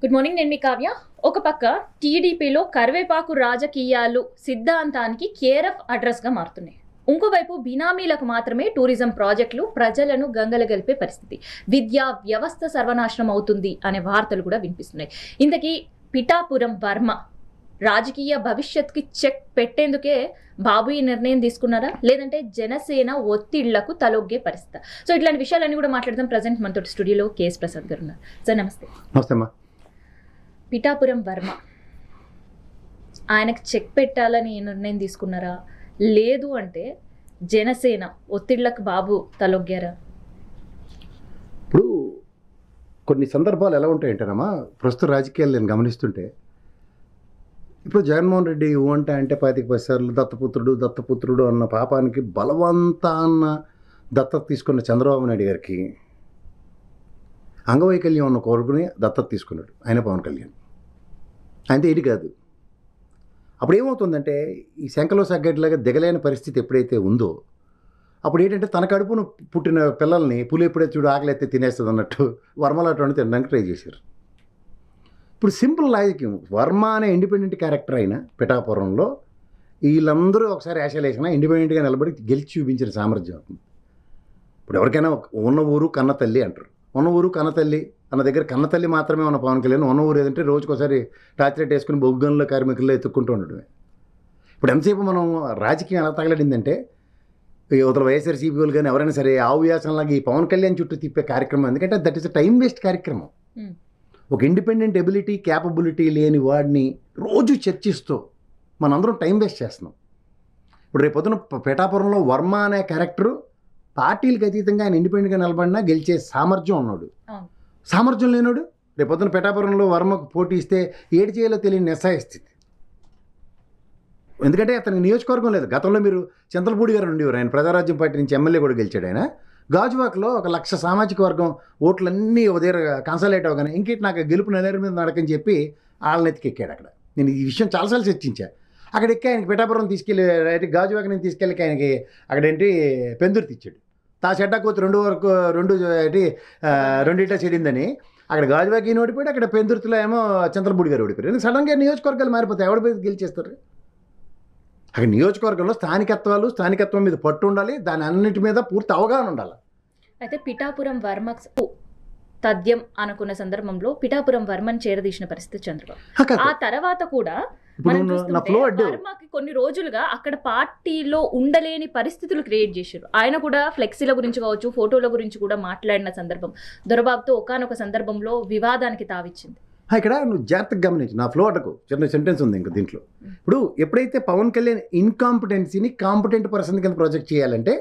Good morning. నేను మీ కావ్య. ఒక పక్క టీడీపీలో కరివేపాకు రాజకీయాలు సిద్ధాంతానికి కేర్ ఆఫ్ అడ్రస్గా మారుతున్నాయి. ఇంకోవైపు బినామీలకు మాత్రమే టూరిజం ప్రాజెక్టులు ప్రజలను గంగలగలిపే పరిస్థితి. విద్యా వ్యవస్థ సర్వనాశనం అవుతుంది అనే వార్తలు కూడా వినిపిస్తున్నాయి. ఇంతకీ పిఠాపురం వర్మ రాజకీయ భవిష్యత్తుకి చెక్ పెట్టేందుకే బాబు ఈ నిర్ణయం తీసుకున్నారా, లేదంటే జనసేన ఒత్తిళ్లకు తలొగ్గే పరిస్థితి? సో ఇట్లాంటి విషయాలన్నీ కూడా మాట్లాడదాం. ప్రజెంట్ మనతో స్టూడియోలో కేఎస్ ప్రసాద్ గారు ఉన్నారు. సార్ నమస్తే. నమస్తే అమ్మా. పిఠాపురం వర్మ ఆయనకు చెక్ పెట్టాలని నిర్ణయం తీసుకున్నారా, లేదు అంటే జనసేన ఒత్తిళ్లకు బాబు తలొగ్గారా? ఇప్పుడు కొన్ని సందర్భాలు ఎలా ఉంటాయంటేనమ్మా, ప్రస్తుత రాజకీయాలు నేను గమనిస్తుంటే, ఇప్పుడు జగన్మోహన్ రెడ్డి అంటే 25 సార్లు దత్తపుత్రుడు అన్న పాపానికి బలవంతాన్న దత్తత తీసుకున్న చంద్రబాబు నాయుడు గారికి అంగవైకల్యం ఉన్న కోరుకుని దత్తత తీసుకున్నాడు ఆయన పవన్ కళ్యాణ్. అంతే ఇది కాదు. అప్పుడు ఏమవుతుందంటే, ఈ శంకలో సగ్గడిలాగా దిగలేని పరిస్థితి ఎప్పుడైతే ఉందో, అప్పుడు ఏంటంటే తన కడుపును పుట్టిన పిల్లల్ని పులి ఎప్పుడైతే చూడు ఆకలి అయితే తినేస్తుంది అన్నట్టు వర్మలాటోని తినడానికి ట్రై చేశారు. ఇప్పుడు సింపుల్ లాజిక్, వర్మ అనే ఇండిపెండెంట్ క్యారెక్టర్ అయిన పిఠాపురంలో వీళ్ళందరూ ఒకసారి యాషలేసినా ఇండిపెండెంట్గా నిలబడి గెలిచి చూపించిన సామర్థ్యం అవుతుంది. ఇప్పుడు ఎవరికైనా ఉన్న ఊరు కన్న తల్లి అంటారు. ఉన్న ఊరు కన్నతల్లి అన్న దగ్గర కన్నతల్లి మాత్రమే ఉన్న పవన్ కళ్యాణ్. ఉన్న ఊరు ఏదంటే రోజుకోసారి టార్చ్ లైట్ వేసుకుని బొగ్గంలో కార్మికుల్లో ఎత్తుక్కుంటూ ఉండడమే. ఇప్పుడు ఎంతసేపు మనం రాజకీయం ఎలా తగలడిందంటే, ఇవతల వైఎస్ఆర్సీపీ వాళ్ళు కానీ ఎవరైనా సరే ఆవు వ్యాసంలాగా ఈ పవన్ కళ్యాణ్ చుట్టూ తిప్పే కార్యక్రమం. ఎందుకంటే that is a time waste కార్యక్రమం. ఒక ఇండిపెండెంట్ ఎబిలిటీ క్యాపబిలిటీ లేని వాడిని రోజు చర్చిస్తూ మనందరం టైం వేస్ట్ చేస్తున్నాం. ఇప్పుడు రేపు పొద్దున పిఠాపురంలో వర్మ అనే క్యారెక్టరు పార్టీలకు అతీతంగా ఆయన ఇండిపెండెంట్గా నిలబడినా గెలిచే సామర్థ్యం ఉన్నాడు. సామర్థ్యం లేనోడు రేపు పొద్దున పిఠాపురంలో వర్మకు పోటీ ఇస్తే ఏడు చేయాలో తెలియని నిస్సహాయ స్థితి. ఎందుకంటే అతనికి నియోజకవర్గం లేదు. గతంలో మీరు చింతలపూడి గారు ఉండేవారు, ఆయన ప్రజారాజ్యం పార్టీ నుంచి ఎమ్మెల్యే కూడా గెలిచాడు. ఆయన గాజువాకలో 1,00,000 సామాజిక వర్గం ఓట్లన్నీ ఉదయం కన్సల్టేట్ అవగానే ఇంకేటి నాకు గెలుపు నెలరి మీద నడకని చెప్పి వాళ్ళని ఎత్తికెక్కాడు. అక్కడ నేను ఈ విషయం చాలాసార్లు చర్చించా. అక్కడ ఎక్కి ఆయనకి పిఠాపురం తీసుకెళ్ళి గాజువాక నుంచి తీసుకెళ్ళి ఆయనకి అక్కడేంటి పెందుర్తి ఇచ్చాడు. తా చెడ్డకోతి రెండింటా చెడిందని అక్కడ గాజువాకి ఓడిపోయాడు, అక్కడ పెందుర్తిలో ఏమో చింతలపూడి గారు ఓడిపోయారు. సడన్గా నియోజకవర్గాలు మారిపోతాయి. ఎవరి మీద గెలిచేస్తారు? అక్కడ నియోజకవర్గంలో స్థానికత్వం మీద పట్టు ఉండాలి, దాని అన్నిటి మీద పూర్తి అవగాహన ఉండాలి. అయితే పిఠాపురం వర్మకు తథ్యం అనుకున్న సందర్భంలో పిఠాపురం వర్మని చేరదీసిన పరిస్థితి చంద్రబాబు. ఆ తర్వాత కూడా వర్మకి కొన్ని రోజులుగా అక్కడ పార్టీలో ఉండలేని పరిస్థితులు క్రియేట్ చేశారు. ఆయన కూడా ఫ్లెక్సీల గురించి కావచ్చు, ఫోటోల గురించి కూడా మాట్లాడిన సందర్భం దొరబాబుతో ఒకానొక సందర్భంలో వివాదానికి తావిచ్చింది. ఇక్కడ నువ్వు జాగ్రత్తగా గమనించు, నా ఫ్లో అటకు చిన్న సెంటెన్స్ ఉంది ఇంకా దీంట్లో. ఇప్పుడు ఎప్పుడైతే పవన్ కళ్యాణ్ ఇన్కాంపిటెన్సీని కాంపిటెంట్ పర్సన్ కింద ప్రొజెక్ట్ చేయాలంటే,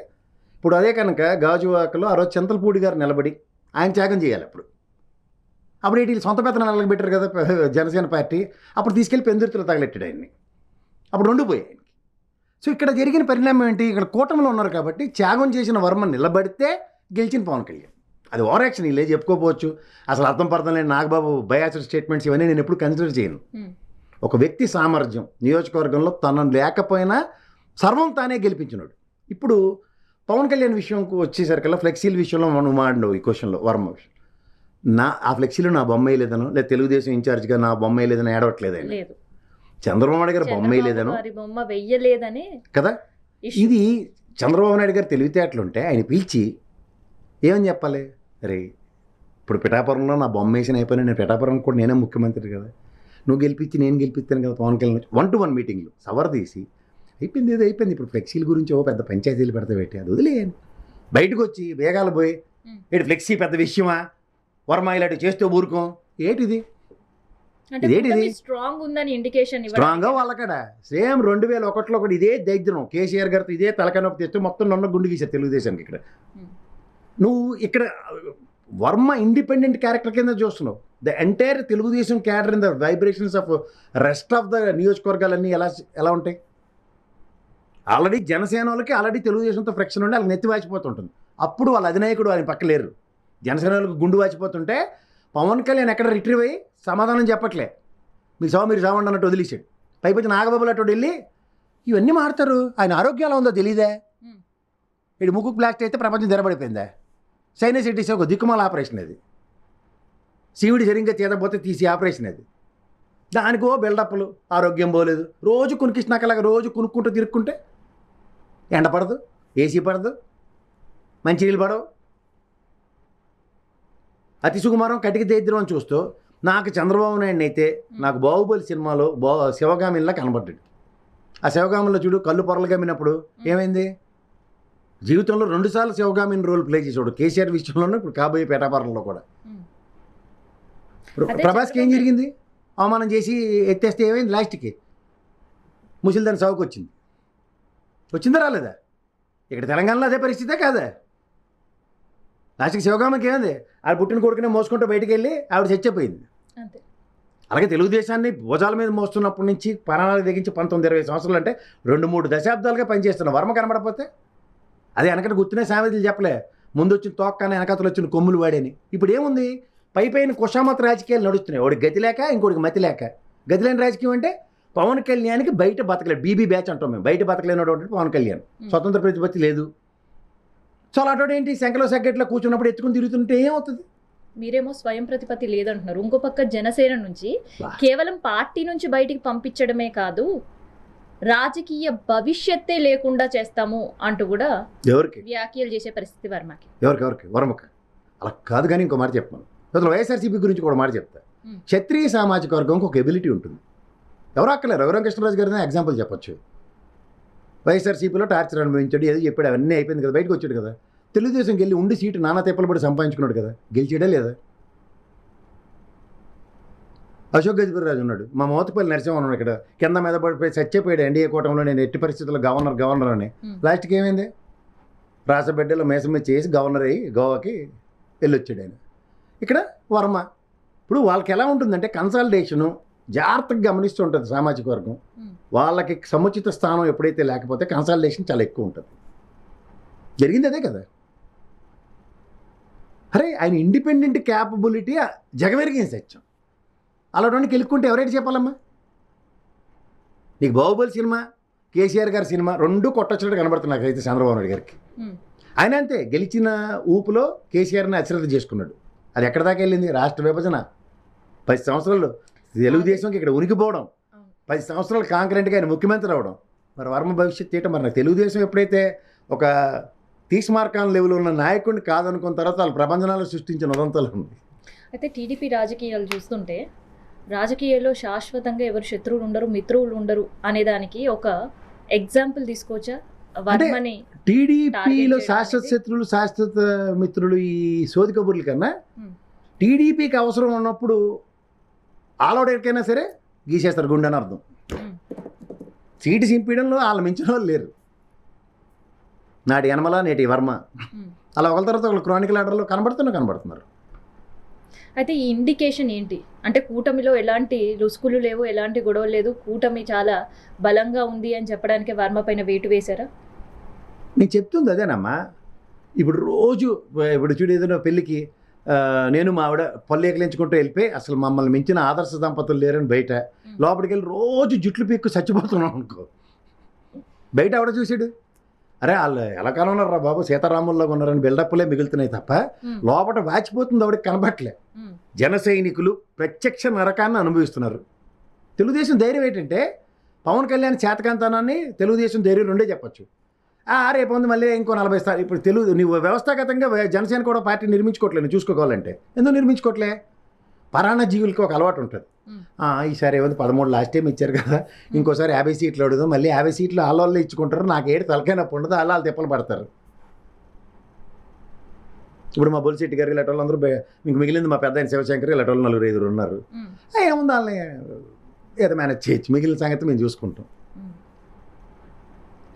ఇప్పుడు అదే కనుక గాజువాకలో ఆ రోజు చింతలపూడి గారు నిలబడి ఆయన త్యాగం చేయాలి. అప్పుడు వీళ్ళు సొంత పెత్తనం నిలబెట్టారు కదా జనసేన పార్టీ, అప్పుడు తీసుకెళ్ళి పెందుర్తిలో తగలెట్టాడు ఆయన్ని. అప్పుడు ఉండిపోయాయి ఆయనకి. సో ఇక్కడ జరిగిన పరిణామం ఏంటి? ఇక్కడ కూటమిలో ఉన్నారు కాబట్టి త్యాగం చేసిన వర్మ నిలబడితే గెలిచిన పవన్ కళ్యాణ్. అది ఓవర్ యాక్షన్ వీళ్ళే చెప్పుకోపోవచ్చు, అసలు అర్థం పర్థం లేని నాగబాబు బయాస్డ్ స్టేట్మెంట్స్ ఇవన్నీ నేను ఎప్పుడు కన్సిడర్ చేయను. ఒక వ్యక్తి సామర్థ్యం నియోజకవర్గంలో తన లేకపోయినా సర్వం తానే గెలిపించినాడు. ఇప్పుడు పవన్ కళ్యాణ్ విషయంకు వచ్చేసరికల్లా ఫ్లెక్సీల విషయంలో మనం మాడినావు ఈ క్వశ్చన్లో. వర్మ విషయం ఆ ఫ్లెక్సీలో నా బొమ్మే లేదనో, లేదా తెలుగుదేశం ఇన్ఛార్జ్గా నా బొమ్మే లేదని ఏడవట్లేదని, చంద్రబాబు నాయుడు గారు బొమ్మే లేదనో కదా. ఇది చంద్రబాబు నాయుడు గారు తెలివితేటలుంటే ఆయన పిలిచి ఏమని చెప్పాలి? అరే ఇప్పుడు పిఠాపురంలో నా బొమ్మ వేసిన అయిపోయినా నేను పిఠాపురం కూడా నేనే ముఖ్యమంత్రి కదా, నువ్వు గెలిపించి నేను గెలిపిస్తాను కదా. పవన్ కళ్యాణ్ 1-to-1 మీటింగ్లు సవర్ తీసి అయిపోయింది, ఏదో అయిపోయింది. ఇప్పుడు ఫ్లెక్సీల గురించి పెద్ద పంచాయతీలు పెడతా పెట్టి అది వదిలేయండి. బయటకు వచ్చి వేగాలు పోయి ఏంటి ఫ్లెక్సీ పెద్ద విషయమా, వర్మ ఇలాంటి చేస్తూ ఊరుకోం ఏంటిది? స్ట్రాంగ్గా వాళ్ళకడ సేమ్ 2001లో కూడా ఇదే దైద్యం కేసీఆర్ గారితో ఇదే తలకానొప్పి తెస్తూ మొత్తం నన్ను గుండు గీశారు తెలుగుదేశానికి. ఇక్కడ నువ్వు ఇక్కడ వర్మ ఇండిపెండెంట్ క్యారెక్టర్ కింద చూస్తున్నావు. The entire Telugu Desam cadre in the vibrations of rest of the నియోజకవర్గాలన్నీ ఎలా ఉంటాయి? ఆల్రెడీ జనసేన వాళ్ళకి ఆల్రెడీ తెలుగుదేశంతో ఫ్రిక్షన్ ఉండి వాళ్ళకి నెత్తి వాచిపోతుంటుంది. అప్పుడు వాళ్ళ అధినాయకుడు ఆయన పక్క లేరు. జనసేన వాళ్ళకి గుండు వాచిపోతుంటే పవన్ కళ్యాణ్ ఎక్కడ రిట్రీవ్ అయ్యి సమాధానం చెప్పట్లే, మీరు సావండి అన్నట్టు వదిలేసాడు. పైపోతే నాగబాబు అటు వెళ్ళి ఇవన్నీ మాడతారు. ఆయన ఆరోగ్యం ఎలా ఉందో తెలియదే. ఇటు ముక్కు ప్లాస్టిక్ అయితే ప్రపంచం తెరబడిపోయిందా? సైనసైటిస్ ఒక దిక్కుమాల ఆపరేషన్ అది. సీవిడి సరిగ్గా చేతపోతే తీసి ఆపరేషన్ అది. దానికో బిల్డప్లు, ఆరోగ్యం పోలేదు, రోజు కొనికిచ్చినాకలాగా రోజు కొనుక్కుంటూ తిరుక్కుంటే ఎండ పడదు, ఏసీ పడదు, మంచినీళ్ళు పడవు. అతి సుకుమారం కటికి దరిద్రం అని చూస్తూ నాకు చంద్రబాబు నాయుడు అయితే నాకు బాహుబలి సినిమాలో శివగామిలా కనబడ్డాడు. ఆ శివగామిలో చూడు కళ్ళు పొరలు గమ్మినప్పుడు ఏమైంది, జీవితంలో 2 సార్లు శివగామిని రోల్ ప్లే చేసాడు. కేసీఆర్ విషయంలోనూ ఇప్పుడు కాబోయే పేటాపారంలో కూడా. ప్రభాస్కి ఏం జరిగింది, అవమానం చేసి ఎత్తేస్తే ఏమైంది, లాస్ట్కి ముసలిదాని సాగుకు వచ్చింది. వచ్చిందా రాలేదా? ఇక్కడ తెలంగాణలో అదే పరిస్థితే కాదా? లాస్ట్కి శివగామకి ఏమైంది, ఆవిడ పుట్టిన కొడుకునే మోసుకుంటూ బయటికి వెళ్ళి ఆవిడ చచ్చిపోయింది. అలాగే తెలుగుదేశాన్ని భుజాల మీద మోస్తున్నప్పటి నుంచి ప్రాణాలకు తెగించి 19-20 సంవత్సరాలు అంటే 2-3 దశాబ్దాలుగా పనిచేస్తున్న వర్మ కనబడకపోతే అదే వెనకటి గుర్తునే సామెతలు చెప్పలే, ముందు వచ్చిన తోక్కనే వెనకతలు వచ్చిన కొమ్ములు వాడని. ఇప్పుడు ఏముంది, పైపైన కుషామత రాజకీయాలు నడుస్తున్నాయి. వాడికి గతి లేక ఇంకోటికి మతి లేక. గతి లేని రాజకీయం అంటే పవన్ కళ్యాణ్కి బయట బతకలేదు, బీబీ బ్యాచ్ అంటాం మేము. బయట బతకలేనటువంటి పవన్ కళ్యాణ్, స్వతంత్ర ప్రతిపత్తి లేదు. సో అలాంటి ఏంటి, శంకలో సెక్రటరీలో కూర్చున్నప్పుడు ఎత్తుకుని తిరుగుతుంటే ఏమవుతుంది? మీరేమో స్వయం ప్రతిపత్తి లేదంటున్నారు. ఇంకో పక్క జనసేన నుంచి కేవలం పార్టీ నుంచి బయటికి పంపించడమే కాదు, రాజకీయ భవిష్యత్తే లేకుండా చేస్తాము అంటూ కూడా ఎవరికి వ్యాఖ్యలు చేసే పరిస్థితి వర్మకి. ఎవరికి వర్మకి అలా కాదు. కానీ ఇంకో మాట చెప్పాను, అసలు వైఎస్ఆర్సీపీ గురించి కూడా మాట చెప్తా. క్షత్రియ సామాజిక వర్గంకి ఒక ఎబిలిటీ ఉంటుంది. ఎవరు అక్కలే రఘురామ కృష్ణరాజు గారిని ఎగ్జాంపుల్ చెప్పొచ్చు. వైఎస్ఆర్సీపీలో టార్చర్ అనుభవించాడు, ఏదో చెప్పాడు, అవన్నీ అయిపోయింది కదా, బయటకు వచ్చాడు కదా. తెలుగుదేశంకి వెళ్ళి ఉండి సీటు నానా తెప్పలు పడి సంపాదించుకున్నాడు కదా, గెలిచాడా లేదా? అశోక్ గజపతిరాజు ఉన్నాడు, మా మోతపల్లి నరసింహ ఉన్నాడు, ఇక్కడ కింద మీద పడిపోయి చచ్చిపోయాడు ఎన్డీఏ కూటమిలో, నేను ఎట్టి పరిస్థితుల్లో గవర్నర్ అని. లాస్ట్కి ఏమైంది, రాసబిడ్డలో మేసం మీద చేసి గవర్నర్ అయ్యి గోవాకి వెళ్ళొచ్చాడు ఆయన. ఇక్కడ వర్మ. ఇప్పుడు వాళ్ళకి ఎలా ఉంటుందంటే కన్సాలిడేషను జాగ్రత్తగా గమనిస్తూ ఉంటుంది సామాజిక వర్గం. వాళ్ళకి సముచిత స్థానం ఎప్పుడైతే లేకపోతే కన్సాలిడేషన్ చాలా ఎక్కువ ఉంటుంది. జరిగింది అదే కదా. అరే ఆయన ఇండిపెండెంట్ క్యాపబిలిటీ జగమెరిగిన సత్యం. అలాంటి గెలుక్కుంటే ఎవరైతే చెప్పాలమ్మా? నీకు బాహుబలి సినిమా, కేసీఆర్ గారి సినిమా 2 కొట్టొచ్చినట్టు కనబడుతుంది నాకైతే చంద్రబాబు నాయుడు గారికి. ఆయన అంతే, గెలిచిన ఊపులో కేసీఆర్ని అశ్రద్ధ చేసుకున్నాడు. అది ఎక్కడ దాకా వెళ్ళింది, రాష్ట్ర విభజన 10 సంవత్సరాలు తెలుగుదేశంకి ఇక్కడ ఉనికిపోవడం, 10 సంవత్సరాలు కాంకరెంట్గా ఆయన ముఖ్యమంత్రి అవడం. మరి వర్మ భవిష్యత్తు ఏంటో మరి నాకు తెలుగుదేశం ఎప్పుడైతే ఒక తీస్మార్కాన్ లెవెల్ ఉన్న నాయకుడిని కాదనుకున్న తర్వాత వాళ్ళు ప్రపంచనాలు సృష్టించిన ఉదంతాలు ఉంది. అయితే టీడీపీ రాజకీయాలు చూస్తుంటే రాజకీయాల్లో శాశ్వతంగా ఎవరు శత్రువులు ఉండరు, మిత్రువులు ఉండరు అనేదానికి ఒక ఎగ్జాంపుల్ తీసుకోవచ్చా? వర్మని టీడీపీలో శాశ్వత శత్రువులు శాశ్వత మిత్రులు ఈ సోది కబుర్ల కన్నా టీడీపీకి అవసరం ఉన్నప్పుడు ఆలోడెక్కైనా సరే గీసేస్తారు గుండె అని అర్థం. సీటు సింపడంలో వాళ్ళ మించిన వాళ్ళు లేరు. నాటి యనమల, నేటి వర్మ, అలా ఒకరి తర్వాత ఒకరు క్రానికల్ ఆర్డర్లో కనబడుతున్నారు. అయితే ఈ ఇండికేషన్ ఏంటి అంటే కూటమిలో ఎలాంటి రుసుకులు లేవు, ఎలాంటి గొడవ లేదు, కూటమి చాలా బలంగా ఉంది అని చెప్పడానికి వర్మ పైన వేటు వేశారా? నేను చెప్తుంది అదేనమ్మా. ఇప్పుడు రోజు ఇప్పుడు చూడు, ఏదైనా పెళ్ళికి నేను మా ఆవిడ పల్లెకలించుకుంటూ వెళ్ళిపోయి అసలు మమ్మల్ని మించిన ఆదర్శ దంపతులు లేరని బయట, లోపలికి వెళ్ళి రోజు జుట్లు పీక్కు చచ్చిపోతున్నాం అనుకో. బయట ఆవిడ చూసాడు, అరే వాళ్ళు ఎలా కనున్నారా బాబు, సీతారాముల్లాగా ఉన్నారని బిల్డప్లే మిగులుతున్నాయి తప్ప లోపల వాచిపోతుంది ఆవిడకి కనబట్లే. జన సైనికులు ప్రత్యక్ష నరకాన్ని అనుభవిస్తున్నారు. తెలుగుదేశం ధైర్యం ఏంటంటే పవన్ కళ్యాణ్ చేతకాంతనాన్ని తెలుగుదేశం ధైర్యం 2 చెప్పచ్చు. రేపు ఉంది మళ్ళీ ఇంకో 40 సార్లు. ఇప్పుడు నువ్వు వ్యవస్థాగతంగా జనసేన కూడా పార్టీ నిర్మించుకోవట్లేదు, చూసుకోవాలంటే. ఎందుకు నిర్మించుకోవట్లే? పరాణ జీవులకి ఒక అలవాటు ఉంటుంది. ఈసారి ఏమైంది 13 లాస్ట్ టైం ఇచ్చారు కదా, ఇంకోసారి 50 సీట్లు అడుగుదాం, మళ్ళీ 50 సీట్లు వాళ్ళే ఇచ్చుకుంటారు, నాకు ఏడు తలకైనప్పుడు ఉండదు, వాళ్ళు తిప్పలు పడతారు. ఇప్పుడు మా బొలిశెట్టి గారు ఇలాంటి వాళ్ళందరూ, మీకు మిగిలింది మా పెద్ద ఆయన శివశంకర్, ఇలాంటి వాళ్ళు 4-5 ఉన్నారు. ఏముంది వాళ్ళని ఏదో మేనేజ్ చేయొచ్చు, మిగిలిన సంగతి మేము చూసుకుంటాం.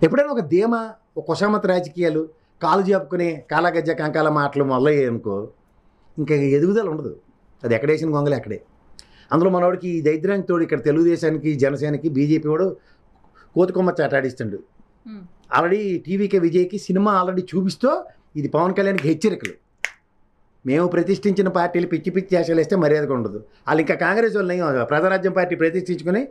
ఎప్పుడైనా ఒక ధీమా, ఒక కుషామత రాజకీయాలు, కాలు చెప్పుకుని కాలాగజ్జ కంకాల మాటలు మొదలయ్యాయి అనుకో, ఇంకా ఎదుగుదల ఉండదు. అది ఎక్కడేసిన గొంగలు అక్కడే. అందులో మనవాడికి ఈ దైద్రానికి తోడు ఇక్కడ తెలుగుదేశానికి, జనసేనకి, బీజేపీ వాడు కోతికొమ్మ చాటాడిస్తుండు. ఆల్రెడీ టీవీకే విజయ్కి సినిమా ఆల్రెడీ చూపిస్తూ ఇది పవన్ కళ్యాణ్కి హెచ్చరికలు. మేము ప్రతిష్ఠించిన పార్టీలు పిచ్చి పిచ్చి చేసలు వేస్తే మర్యాదగా ఉండదు. వాళ్ళు ఇంకా కాంగ్రెస్ వాళ్ళు ప్రజారాజ్యం పార్టీ ప్రతిష్ఠించుకొని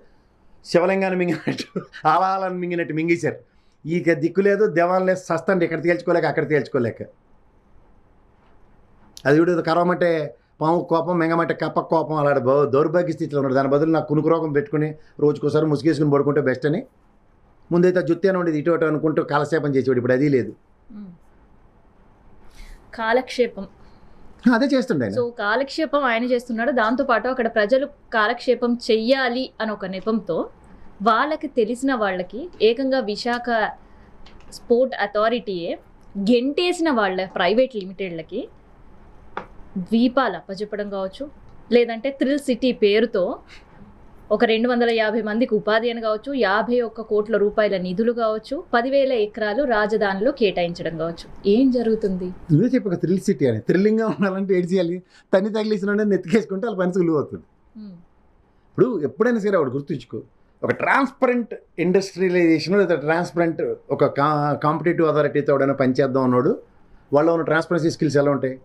శివలింగాన్ని మింగినట్టు, ఆలయాలను మింగినట్టు మింగేశారు. ఇక దిక్కు లేదు, దేవాలయం లేదు, సస్తండి ఇక్కడ తేల్చుకోలేక అక్కడ తేల్చుకోలేక. అది కూడా కరవమంటే పాము కోపం మెంగమట్ట కప్ప కోపం అలాంటి దౌర్భాగ్య స్థితిలో ఉన్నాడు. దాని బదులు నాకు కునుకు రోగం పెట్టుకుని రోజుకోసారి ముసుగేసుకుని పడుకుంటే బెస్ట్ అని ముందైతే జుత్తేనే ఉండేది, ఇటు అటు అనుకుంటూ కాలక్షేపం చేసేవాడు. ఇప్పుడు అది లేదు, కాలక్షేపం అదే చేస్తుండే సో కాలక్షేపం ఆయన చేస్తున్నాడు. దాంతోపాటు అక్కడ ప్రజలు కాలక్షేపం చెయ్యాలి అని ఒక నెపంతో వాళ్ళకి తెలిసిన వాళ్ళకి ఏకంగా విశాఖ స్పోర్ట్ అథారిటీయే గెంటేసిన వాళ్ళ ప్రైవేట్ లిమిటెడ్లకి ద్వీపాలు అప్పచెప్పడం కావచ్చు, లేదంటే థ్రిల్ సిటీ పేరుతో ఒక 250 మందికి ఉపాధి అని కావచ్చు, 51 కోట్ల రూపాయల నిధులు కావచ్చు, 10,000 ఎకరాలు రాజధానిలో కేటాయించడం కావచ్చు. ఏం జరుగుతుంది? నువ్వే చెప్పక థ్రిల్ సిటీ అని. థ్రిల్లింగ్గా ఉండాలంటే ఏడు చేయాలి, తన్ని తగిలిసిన నెత్తికేసుకుంటే వాళ్ళ పని సులువు అవుతుంది. ఇప్పుడు ఎప్పుడైనా సరే ఒకటి గుర్తుంచుకో, ఒక ట్రాన్స్పరెంట్ ఇండస్ట్రియలైజేషన్ లేదా ట్రాన్స్పరెంట్ ఒక కాంపిటేటివ్ అథారిటీతో ఎవడైనా పనిచేద్దాం అన్నాడు, వాళ్ళలో ఉన్న ట్రాన్స్పరెన్సీ స్కిల్స్ ఎలా ఉంటాయి?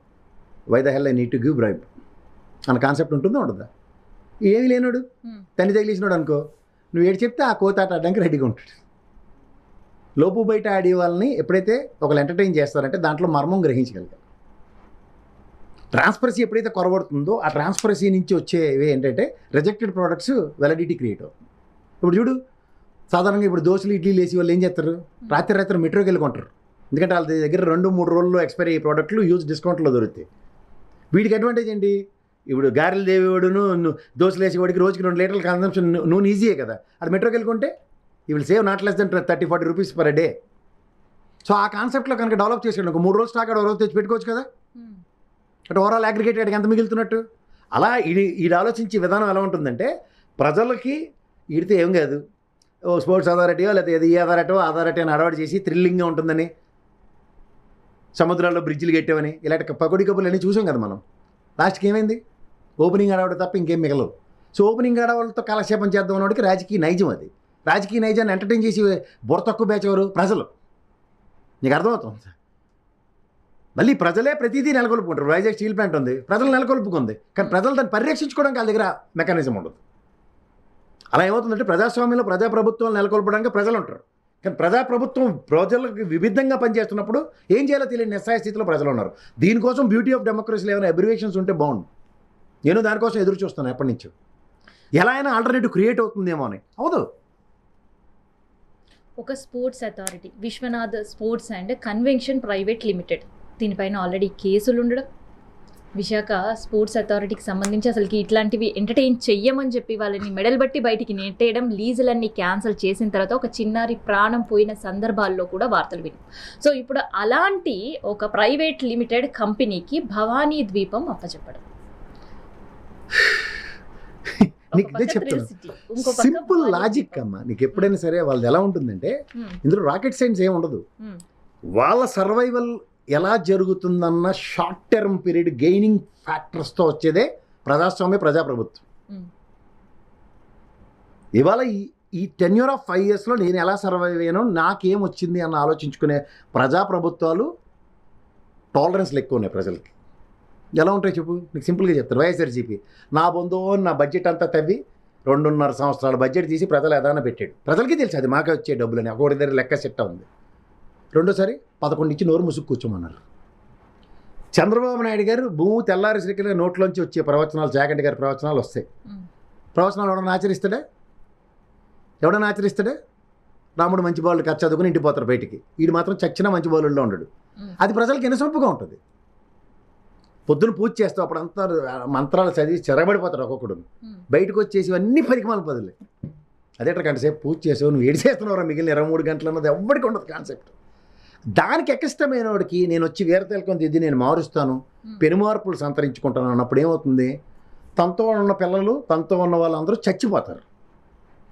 Why the hell I need to give bribe అన్న కాన్సెప్ట్ ఉంటుందా ఉండదా? ఏమీ లేనాడు తన్ని తగిలిసినాడు అనుకో, నువ్వు ఏడు చెప్తే ఆ కోత ఆట ఆడడానికి రెడీగా ఉంటాడు. లోపు బయట ఆడే వాళ్ళని ఎప్పుడైతే ఒకళ్ళు ఎంటర్టైన్ చేస్తారంటే దాంట్లో మర్మం గ్రహించగలుగుతారు. ట్రాన్స్పరసీ ఎప్పుడైతే కొరబడుతుందో ఆ ట్రాన్స్పరసీ నుంచి వచ్చేవి ఏంటంటే రిజెక్టెడ్ ప్రోడక్ట్స్ వెలిడిటీ క్రియేట్ అవుతుంది. ఇప్పుడు చూడు, సాధారణంగా ఇప్పుడు దోశలు ఇడ్లీలు వేసి వాళ్ళు ఏం చేస్తారు, రాత్రి మెట్రోకి వెళ్ళి కొంటారు. ఎందుకంటే వాళ్ళ దగ్గర 2-3 రోజుల్లో ఎక్స్పైరీ అయ్యే ప్రోడక్ట్లు యూజ్ డిస్కౌంట్లో దొరుకుతాయి. వీటికి అడ్వాంటేజ్ ఏంటి? ఇప్పుడు గారెలు దేవేవాడును దోశలు వేసేవాడికి రోజుకి 2 లీటర్ల కన్సంప్షన్ నూనె ఈజీయే కదా. అది మెట్రోకి వెళ్ళుకుంటే ఈ will save not less than 30-40 rupees per day. So ఆ కాన్సెప్ట్లో కనుక డెవలప్ చేసుకోండి, ఒక 3 రోజులు స్టాక్ ఒక రోజు తెచ్చి పెట్టుకోవచ్చు కదా. అంటే ఓవరాల్ అగ్రిగేట్ అడిగి ఎంత మిగులుతున్నట్టు. అలా ఈడు ఆలోచించే విధానం ఎలా ఉంటుందంటే, ప్రజలకి ఈడితే ఏం కాదు, ఓ స్పోర్ట్స్ అథారిటీయో లేకపోతే ఈ అథారిటీ అని అలవాటు చేసి థ్రిల్లింగ్గా ఉంటుందని, సముద్రాల్లో బ్రిడ్జిలు కట్టామని ఇలాంటి పకోడీ కబుర్లు అన్నీ చూసాం కదా మనం. లాస్ట్కి ఏమైంది? ఓపెనింగ్ ఆడవాడు తప్ప ఇంకేం మిగలవు. సో ఓపెనింగ్ ఆడవాళ్ళతో కాలక్షేపం చేద్దాం అన్నవాడికి రాజకీయ నైజం అది. రాజకీయ నైజాన్ని ఎంటర్టైన్ చేసి బుర్ర తక్కువ బ్యాచ్ ఎవరు? ప్రజలు. నీకు అర్థమవుతుంది. మళ్ళీ ప్రజలే ప్రతిదీ నెలకొల్పుకుంటారు. వైజాగ్ స్టీల్ ప్లాంట్ ఉంది, ప్రజలు నెలకొల్పుకుంది, కానీ ప్రజలు దాన్ని పరిరక్షించుకోవడానికి వాళ్ళ దగ్గర మెకానిజం ఉండదు. అలా ఏమవుతుందంటే ప్రజాస్వామ్యంలో ప్రజాప్రభుత్వాలు నెలకొల్పడానికి ప్రజలు ఉంటారు, కానీ ప్రజాప్రభుత్వం ప్రజలకు వివిధంగా పనిచేస్తున్నప్పుడు ఏం చేయాలో తెలియని నిస్సాయ స్థితిలో ప్రజలు ఉన్నారు. దీనికోసం బ్యూటీ ఆఫ్ డెమోక్రసీలో ఏమైనా అబ్రివేషన్స్ ఉంటే బాగుండు. నేను దానికోసం ఎదురు చూస్తాను ఎప్పటి నుంచో. ఎలా అయినా ఆల్టర్నేటివ్ క్రియేట్ అవుతుందేమో అని. అవదు. ఒక sports authority, Vishwanath sports and convention private limited, దీనిపైన ఆల్రెడీ కేసులు ఉండడం, విశాఖ స్పోర్ట్స్ అథారిటీకి సంబంధించి అసలుకి ఇట్లాంటివి ఎంటర్టైన్ చెయ్యమని చెప్పి వాళ్ళని మెడల్ బట్టి బయటికి నెట్టేయడం, లీజులన్నీ క్యాన్సిల్ చేసిన తర్వాత ఒక చిన్నారి ప్రాణం పోయిన సందర్భాల్లో కూడా వార్తలు విన్నాం. సో ఇప్పుడు అలాంటి ఒక ప్రైవేట్ లిమిటెడ్ కంపెనీకి భవానీ ద్వీపం అప్పచెప్పడం. నీకు ఇదే చెప్తాను, సింపుల్ లాజిక్ అమ్మా. నీకు ఎప్పుడైనా సరే వాళ్ళది ఎలా ఉంటుందంటే, ఇందులో రాకెట్ సైన్స్ ఏమి ఉండదు. వాళ్ళ సర్వైవల్ ఎలా జరుగుతుందన్న షార్ట్ టర్మ్ పీరియడ్ గెయినింగ్ ఫ్యాక్టర్స్తో వచ్చేదే ప్రజాస్వామ్య ప్రజాప్రభుత్వం. ఇవాళ ఈ టెన్యూర్ ఆఫ్ 5 yearsలో నేను ఎలా సర్వైవ్ అయ్యానో, నాకేం వచ్చింది అన్న ఆలోచించుకునే ప్రజాప్రభుత్వాలు టాలరెన్స్లు ఎక్కువ ఉన్నాయి ప్రజలకి. ఎలా ఉంటాయి చెప్పు, నీకు సింపుల్గా చెప్తారు. వైఎస్ఆర్సీపీ నా నా బడ్జెట్ అంతా తవ్వి 2.5 సంవత్సరాల బడ్జెట్ తీసి ప్రజలు ఏదైనా పెట్టాడు. ప్రజలకి తెలుసు అది మాకే వచ్చే డబ్బులని. ఒకటి దగ్గర లెక్క సెట్ ఉంది. రెండోసారి 11 ఇచ్చి నోరు ముసుగు కూర్చోమన్నారు. చంద్రబాబు నాయుడు గారు భూమి తెల్లారి శ్రీకరణ నోట్లోంచి వచ్చే ప్రవచనాలు, జాగంటి గారి ప్రవచనాలు వస్తాయి. ప్రవచనాలు ఎవడన్నా ఆచరిస్తాడే? రాముడు మంచి బాలు ఖర్చు చదువుకుని ఇంటికి పోతారు బయటికి. వీడు మాత్రం చచ్చిన మంచి బాలుల్లో ఉండడు. అది ప్రజలకు ఎనసొంపుగా ఉంటుంది. పొద్దున పూజ చేస్తావు, అప్పుడు అంతా మంత్రాలు చదివి చెరబడిపోతారు ఒక్కొక్కడు. బయటకు వచ్చేసి అన్ని పరికమాల పదులే. అదేట గంట సేపు పూజ చేసావు, నువ్వు ఏడు చేస్తున్నావు మిగిలిన 23 గంటలు అన్నది ఎవ్వడికి ఉండదు కాన్సెప్ట్. దానికి ఎక్కిష్టమైన వాడికి నేను వచ్చి వేరే తెలకొని దిద్ది నేను మారుస్తాను, పెనుమార్పులు సంతరించుకుంటాను అన్నప్పుడు ఏమవుతుంది? తనతో ఉన్న పిల్లలు, తనతో ఉన్న వాళ్ళందరూ చచ్చిపోతారు.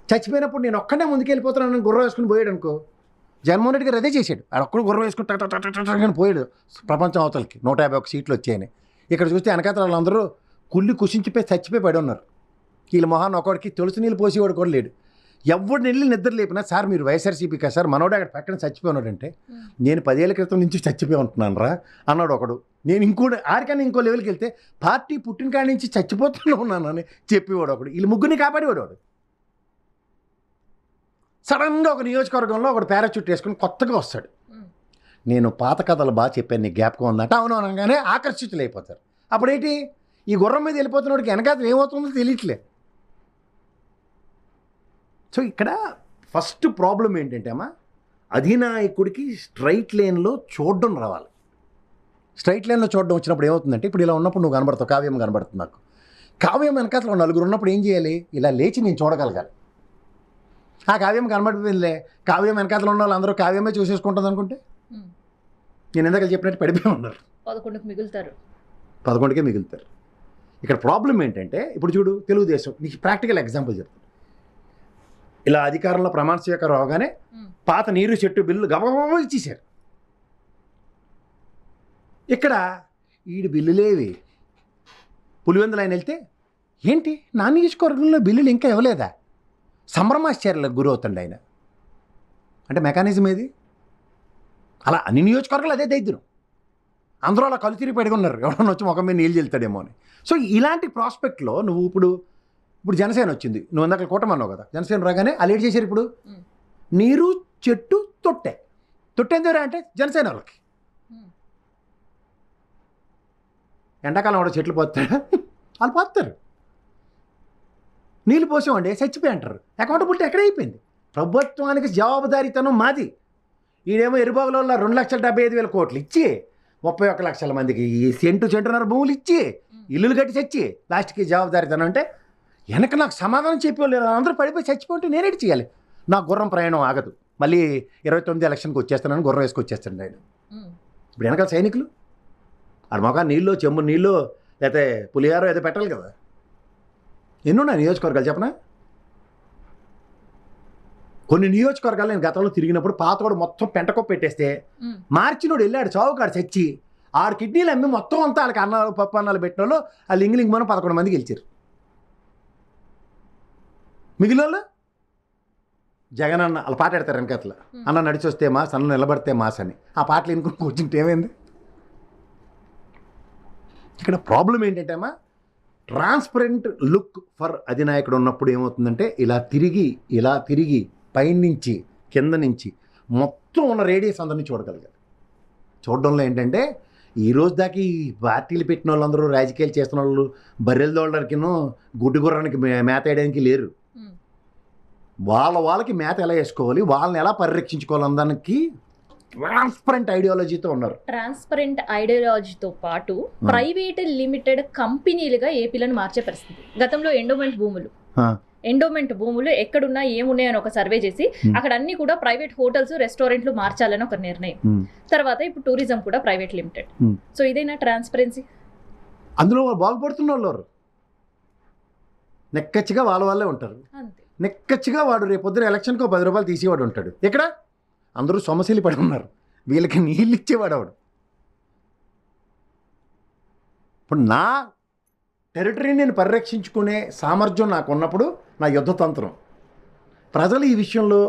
చచ్చిపోయినప్పుడు నేను ఒక్కడే ముందుకెళ్ళిపోతున్నాను గుర్రం వేసుకుని పోయాడు అనుకో. జగన్మోహన్ రెడ్డి గారు అదే చేశాడు. అక్కడ గుర్రం వేసుకుని పోయాడు ప్రపంచం అవతలకి. 151 సీట్లు వచ్చాయని. ఇక్కడ చూస్తే వెనకాతల వాళ్ళందరూ కుళ్ళి కుషించిపోయి చచ్చిపోయి పడి ఉన్నారు. వీళ్ళ మొహాన్ని ఒకడికి తులసి నీళ్ళు పోసేవాడు కూడా లేడు. ఎవరిని వెళ్ళి నిద్ర లేపినా, సార్ మీరు వైఎస్ఆర్సీపీ కదా సార్, మనోడు అక్కడ పక్కన చచ్చిపోయినాడంటే, నేను 10 ఏళ్ల క్రితం నుంచి చచ్చిపోయి ఉంటున్నాను రా అన్నాడు ఒకడు. నేను ఆడికన్నా ఇంకో లెవెల్కి వెళ్తే పార్టీ పుట్టిన కాడి నుంచి చచ్చిపోతూనే ఉన్నానని చెప్పేవాడు ఒకడు. వీళ్ళు ముగ్గురిని కాపాడేవాడు వాడు. సడన్గా ఒక నియోజకవర్గంలో ఒకడు పారాచూట్ వేసుకుని కొత్తగా వస్తాడు. నేను పాత కథలు బాగా చెప్పాను, నీకు జ్ఞాపకం ఉందంటే అవును అనగానే ఆకర్షితులు అయిపోతారు. అప్పుడేంటి, ఈ గుర్రం మీద వెళ్ళిపోతున్నవాడికి వెనకాల ఏమవుతుందో తెలియట్లే. సో ఇక్కడ ఫస్ట్ ప్రాబ్లం ఏంటంటే అమ్మా, అధినాయకుడికి స్ట్రైట్ లైన్లో చూడడం రావాలి. స్ట్రైట్ లైన్లో చూడడం వచ్చినప్పుడు ఏమవుతుందంటే, ఇప్పుడు ఇలా ఉన్నప్పుడు నువ్వు కనబడతావు, కావ్యం కనబడుతుంది నాకు. కావ్యం వెనకాతలో నలుగురు ఉన్నప్పుడు ఏం చేయాలి? ఇలా లేచి నేను చూడగలగాలి. ఆ కావ్యం కనబడిపోయిందిలే, కావ్యం వెనకాతలో ఉన్న వాళ్ళు అందరూ కావ్యమే చూసేసుకుంటుంది అనుకుంటే, నేను ఇందాక చెప్పినట్టు పడిపోయి ఉన్నారు, 11కి మిగులుతారు. 11కే మిగులుతారు. ఇక్కడ ప్రాబ్లం ఏంటంటే, ఇప్పుడు చూడు తెలుగుదేశం, నీకు ప్రాక్టికల్ ఎగ్జాంపుల్ చెప్తాను. ఇలా అధికారంలో ప్రమాణ స్వీకారం అవగానే పాత నీరు చెట్టు బిల్లు గబగబా ఇచ్చేశారు. ఇక్కడ ఈడు బిల్లులేవి. పులివెందులు ఆయన వెళ్తే, ఏంటి నా నియోజకవర్గంలో బిల్లులు ఇంకా ఇవ్వలేదా? సంభ్రమాశ్చర్యాలకు గురవుతుంది ఆయన. అంటే మెకానిజం ఏది? అలా అన్ని నియోజకవర్గాలు అదే దైద్యం. అందరూ అలా కలు తిరిగి పెడుకున్నారు, ఎవడన్నా వచ్చి ముఖం మీద నీళ్ళు చెల్తాడేమో అని. సో ఇలాంటి ప్రాస్పెక్ట్లో నువ్వు ఇప్పుడు జనసేన వచ్చింది, నువ్వు ఇందాక కూటమి అన్నావు కదా, జనసేన రాగానే వాళ్ళు ఏం చేశారు? ఇప్పుడు నీరు చెట్టు తొట్టె ఎందుకు అంటే జనసేన వాళ్ళకి. ఎండాకాలం కూడా చెట్లు పోతారా? వాళ్ళు పోతారు. నీళ్ళు పోసామండి చచ్చిపోయి అంటారు. అకౌంటబిలిటీ ఎక్కడ అయిపోయింది? ప్రభుత్వానికి జవాబుదారీతనం మాది. ఈడేమో ఎరుబాగులో 2,75,000 కోట్లు ఇచ్చి 31 లక్షల మందికి ఈ సెంటున్నర భూములు ఇచ్చి ఇల్లులు కట్టి చచ్చి లాస్ట్కి జవాబుదారీతనం అంటే, వెనక నాకు సమాధానం చెప్పేవాళ్ళు అందరూ పడిపోయి చచ్చిపోతే నేనేటి చేయాలి? నా గుర్రం ప్రయాణం ఆగదు. మళ్ళీ 29 ఎలక్షన్కి వచ్చేస్తానని గుర్రం వేసుకొచ్చేస్తాను ఆయన. ఇప్పుడు వెనకాల సైనికులు ఆడ మొక్క నీళ్ళు, చెంబు నీళ్ళు, లేకపోతే పులిహారో ఏదో పెట్టాలి కదా. ఎన్నున్నాయి నియోజకవర్గాలు చెప్పనా? కొన్ని నియోజకవర్గాలు నేను గతంలో తిరిగినప్పుడు పాతోడు మొత్తం పెంటకో పెట్టేస్తే మార్చినోడు వెళ్ళాడు చావుకాడు చచ్చి 6 కిడ్నీలు అమ్మి మొత్తం అంతా వాళ్ళకి అన్నాలు పప్పు అన్నాలు పెట్టిన వాళ్ళు ఆ లింగ్ మనం 11 మంది గెలిచారు. మిగిలిన జగన్ అన్న వాళ్ళు పాట ఆడతారు వెనకట్ల, అన్న నడిచి వస్తే మాస్, అన్న నిలబడితే మాస్ అని. ఆ పాటలు ఎన్నుకుని కూర్చుంటే ఏమైంది? ఇక్కడ ప్రాబ్లం ఏంటంటే అమ్మా, ట్రాన్స్పరెంట్ లుక్ ఫర్ అధినాయకుడు ఉన్నప్పుడు ఏమవుతుందంటే, ఇలా తిరిగి పైనుంచి కింద నుంచి మొత్తం ఉన్న రేడియస్ అందరినీ చూడగలగాలి. చూడడంలో ఏంటంటే, ఈ రోజు దాకా ఈ పార్టీలు పెట్టిన వాళ్ళందరూ, రాజకీయాలు చేస్తున్న వాళ్ళు బర్రెల దోళ్ళకినో గుడ్డి గుర్రానికి మేత వేయడానికి లేరు. వాళ్ళకి మేత ఎలా వేసుకోవాలి, వాళ్ళని ఎలా పరిరక్షించుకోవాలనడానికి ట్రాన్స్పరెంట్ ఐడియాలజీతో ఉన్నారు. ట్రాన్స్పరెంట్ ఐడియాలజీతో పాటు ప్రైవేట్ లిమిటెడ్ కంపెనీలుగా ఏపీలను మార్చే పరిస్థితి. గతంలో ఎండోమెంట్ భూములు ఎక్కడున్నా ఏమున్నాయని ఒక సర్వే చేసి అక్కడ అన్ని కూడా ప్రైవేట్ హోటల్స్, రెస్టారెంట్లు మార్చాలని ఒక నిర్ణయం. తర్వాత ఇప్పుడు టూరిజం కూడా ప్రైవేట్ లిమిటెడ్. సో ఇదేనా ట్రాన్స్పరెన్సీ? అందులో బాగుపడుతున్న వాళ్ళు నెక్కచ్చిగా వాళ్ళే ఉంటారు. నెక్కచ్చిగా వాడు రేపు పొద్దున ఎలక్షన్కి 10 రూపాయలు తీసేవాడు ఉంటాడు. ఇక్కడ అందరూ సమస్యలు పడి ఉన్నారు, వీళ్ళకి నీళ్ళు ఇచ్చేవాడు ఆవిడ. ఇప్పుడు నా టెరిటరీని నేను పరిరక్షించుకునే సామర్థ్యం నాకు ఉన్నప్పుడు నా యుద్ధతంత్రం. ప్రజలు ఈ విషయంలో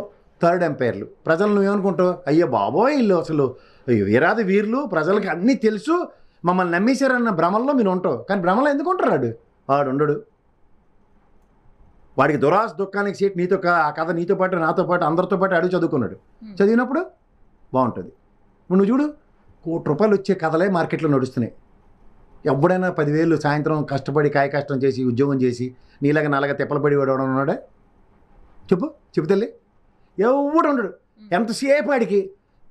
థర్డ్ ఎంపైర్లు. ప్రజలు నువ్వేమనుకుంటావు? అయ్యో బాబోయ్ వీళ్ళు అసలు వీరాది వీరులు, ప్రజలకి అన్నీ తెలుసు, మమ్మల్ని నమ్మేశారన్న భ్రమల్లో మీరు ఉంటావు. కానీ భ్రమలో ఎందుకు ఉంటారు? వాడు ఉండడు. వాడికి దుఃఖానికి సీట్ నీతో, ఆ కథ నీతో పాటు నాతో పాటు అందరితో పాటు అడుగు చదువుకున్నాడు. చదివినప్పుడు బాగుంటుంది. నువ్వు చూడు, ₹1,00,00,000 వచ్చే కథలే మార్కెట్లో నడుస్తున్నాయి. ఎవడైనా 10,000 సాయంత్రం కష్టపడి కష్టం చేసి ఉద్యోగం చేసి నీలాగా నాలుగా తిప్పలపడి వాడు ఉన్నాడా? చెప్పు తల్లి, ఎవడు ఉండడు. ఎంతసేపు ఆడికి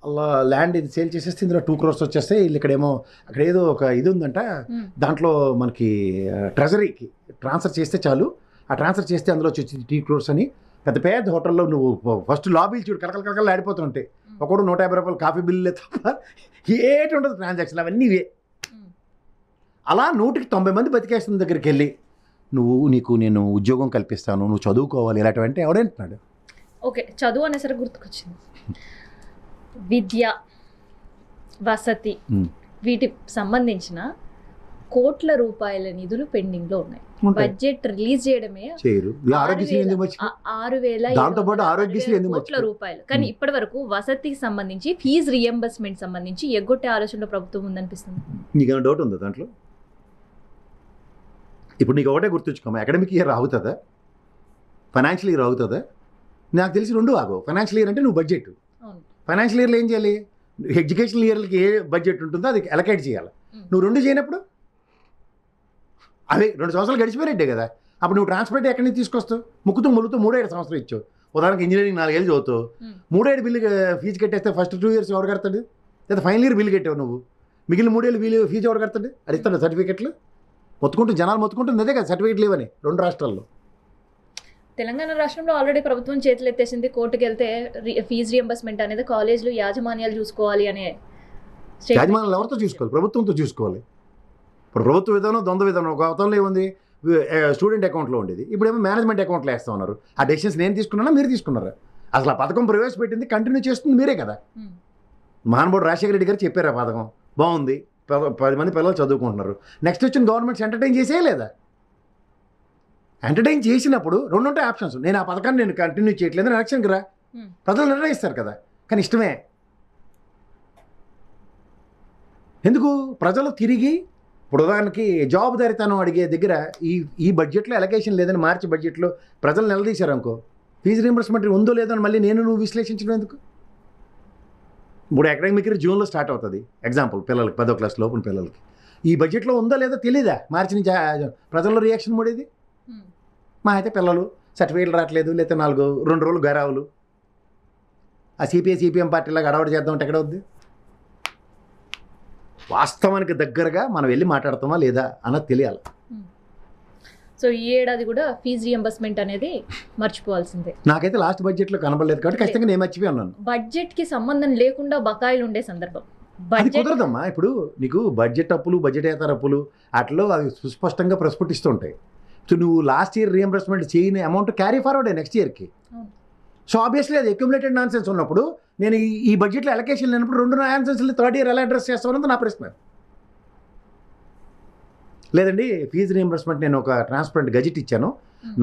అలా ల్యాండ్ ఇది సేల్ చేసేస్తే ఇందులో 2 crores వచ్చేస్తాయి. వీళ్ళు ఇక్కడేమో అక్కడ ఏదో ఒక ఇది ఉందంట, దాంట్లో మనకి ట్రెజరీకి ట్రాన్స్ఫర్ చేస్తే చాలు, ఆ ట్రాన్స్ఫర్ చేస్తే అందులో వచ్చి 3 crores అని. పెద్ద హోటల్లో నువ్వు ఫస్ట్ లాబీలు చూడు, కలకలు ఆడిపోతుంటాయి. ఒకడు 150 రూపాయలు కాఫీ బిల్లులే తప్ప ఏటి ఉండదు ట్రాన్సాక్షన్, అవన్నీ ఇవే. అలా 190 మంది బతికేస్తున్న దగ్గరికి వెళ్ళి నీకు నేను ఉద్యోగం కల్పిస్తాను, నువ్వు చదువుకోవాలి ఇలాంటివంటే ఎవడంటున్నాడు? ఓకే, చదువు అనేసరికి గుర్తుకొచ్చింది. విద్య, వసతి, వీటికి సంబంధించిన కోట్ల రూపాయల నిధులు పెండింగ్ లో ఉన్నాయి. బడ్జెట్ రిలీజ్ చేయడమే 6,000 కోట్ల రూపాయలు. కానీ ఇప్పటి వరకు వసతికి సంబంధించి ఫీజు రియంబర్స్మెంట్ సంబంధించి ఎగ్గొట్టే ఆలోచనలో ప్రభుత్వం ఉందనిపిస్తుంది. నీకేమైనా డౌట్ ఉందా దాంట్లో? ఇప్పుడు నీకు ఒకటే గుర్తుంచుకోమా, అకాడమిక్ ఇయర్ అవుతుందా, ఫైనాన్షియల్ ఇయర్ అవుతుందా? నాకు తెలిసి 2 ఆగో. ఫైనాన్షియల్ ఇయర్ అంటే నువ్వు బడ్జెట్, ఫైనాన్షియల్ ఇయర్లో ఏం చేయాలి? ఎడ్యుకేషనల్ ఇయర్లకి ఏ బడ్జెట్ ఉంటుందో అది అలకేట్ చేయాలి. నువ్వు 2 చేయనప్పుడు అవి 2 సంవత్సరాలు గడిచిపోయినట్టే కదా. అప్పుడు నువ్వు ట్రాన్స్పోర్ట్ ఎక్కడి నుంచి తీసుకొస్తావు? ముక్కుతూ 3-5 సంవత్సరాలు ఇచ్చావు. ఉదాహరణకి ఇంజనీరింగ్ 4 ఏళ్ళు చదువుతావు, 3 బిల్లు ఫీజు కట్టేస్తే ఫస్ట్ 2 ఇయర్స్ ఎవరు కడతాడు? లేదా ఫైనల్ ఇయర్ బిల్లు కట్టావు నువ్వు, మిగిలిన 3 ఏళ్ళు బిల్లు ఫీజు ఎవరు కడతాడు? అది ఇస్తాడు సర్టిఫికెట్లు మొత్తుకుంటూ జనాలు మొత్తుకుంటుంది అదే కదా సర్టిఫికెట్లు లేవని 2 రాష్ట్రాల్లో. తెలంగాణ రాష్ట్రంలో ఆల్రెడీ ప్రభుత్వం చేతులు ఎత్తేసింది. కోర్టుకు వెళ్తే ఫీజు రియంబర్స్మెంట్ అనేది కాలేజీలు యాజమాన్యాలు చూసుకోవాలి అనే యాజమాన్యాలు ఎవరితో చూసుకోవాలి? ప్రభుత్వంతో చూసుకోవాలి. ఇప్పుడు ప్రభుత్వ విధానం ద్వంద్వ విధానం. ఒక గతంలో ఏముంది, స్టూడెంట్ అకౌంట్లో ఉండేది, ఇప్పుడేమో మేనేజ్మెంట్ అకౌంట్లో వేస్తూ ఉన్నారు. ఆ డెసిషన్స్ నేను తీసుకున్నానా మీరు తీసుకున్నారా? అసలు ఆ పథకం ప్రవేశపెట్టింది కంటిన్యూ చేస్తుంది మీరే కదా. మహానుభావుడు రాజశేఖర రెడ్డి గారు చెప్పారు ఆ పథకం బాగుంది, 10 మంది పిల్లలు చదువుకుంటున్నారు. నెక్స్ట్ వచ్చిన గవర్నమెంట్స్ ఎంటర్టైన్ చేసే లేదా? ఎంటర్టైన్ చేసినప్పుడు 2 ఉంటాయి ఆప్షన్స్. నేను ఆ పథకాన్ని నేను కంటిన్యూ చేయట్లేదు, ఎలక్షన్కి రా, ప్రజలు నిర్ణయిస్తారు కదా. కానీ ఇష్టమే ఎందుకు? ప్రజలు తిరిగి ఇప్పుడు ఉదాహరణకి జవాబుదారితనం అడిగే దగ్గర ఈ బడ్జెట్లో ఎలకేషన్ లేదని మార్చి బడ్జెట్లో ప్రజలు నిలదీశారు అనుకో, ఫీజు రీంబర్స్మెంట్ ఉందో లేదో అని మళ్ళీ నువ్వు విశ్లేషించడం ఎందుకు? ఇప్పుడు అకాడమిక్ ఇయర్ జూన్లో స్టార్ట్ అవుతుంది ఎగ్జాంపుల్ పిల్లలకి, 10వ క్లాస్ లోపల పిల్లలకి. ఈ బడ్జెట్లో ఉందో లేదో తెలీదా? మార్చి నుంచి ప్రజల్లో రియాక్షన్ మూడేది. మా అయితే పిల్లలు సర్టిఫికేట్లు రావట్లేదు, లేకపోతే 2 రోజులు గరావులు, ఆ సిపిఎం పార్టీలాగా అడవాడు చేద్దాం అంటే ఎక్కడ వద్దు? వాస్తవానికి దగ్గరగా మనం వెళ్ళి మాట్లాడతామా లేదా అన్నది తెలియాలి. సో ఈ ఏడాది కూడా ఫీజు రియంబర్స్మెంట్ అనేది మర్చిపోవాల్సిందే. నాకైతే లాస్ట్ బడ్జెట్లో కనబడలేదు కాబట్టి ఖచ్చితంగా నేను మర్చిపోయి ఉన్నాను. బడ్జెట్కి సంబంధం లేకుండా బకాయిలు ఉండే సందర్భం అది కుదరదమ్మా. ఇప్పుడు నీకు బడ్జెట్ అప్పులు, బడ్జెటేతర అప్పులు అట్లా అవి సుస్పష్టంగా ప్రస్ఫుటిస్తూ ఉంటాయి. సో నువ్వు లాస్ట్ ఇయర్ రియంబర్స్మెంట్ చేయని అమౌంట్ క్యారీ ఫార్వర్డ్ నెక్స్ట్ ఇయర్కి. సో ఆబ్వియస్లీ అది అక్యుములేటెడ్ నాన్ సెన్స్ ఉన్నప్పుడు నేను ఈ బడ్జెట్లో అలొకేషన్ లేనప్పుడు 2 నాన్ సెన్స్ని థర్డ్ ఇయర్ ఎలా అడ్రస్ చేస్తామన్నది నా ప్రశ్న. లేదండి ఫీజు రియంబర్స్మెంట్ నేను ఒక ట్రాన్స్పరెంట్ గజెట్ ఇచ్చాను,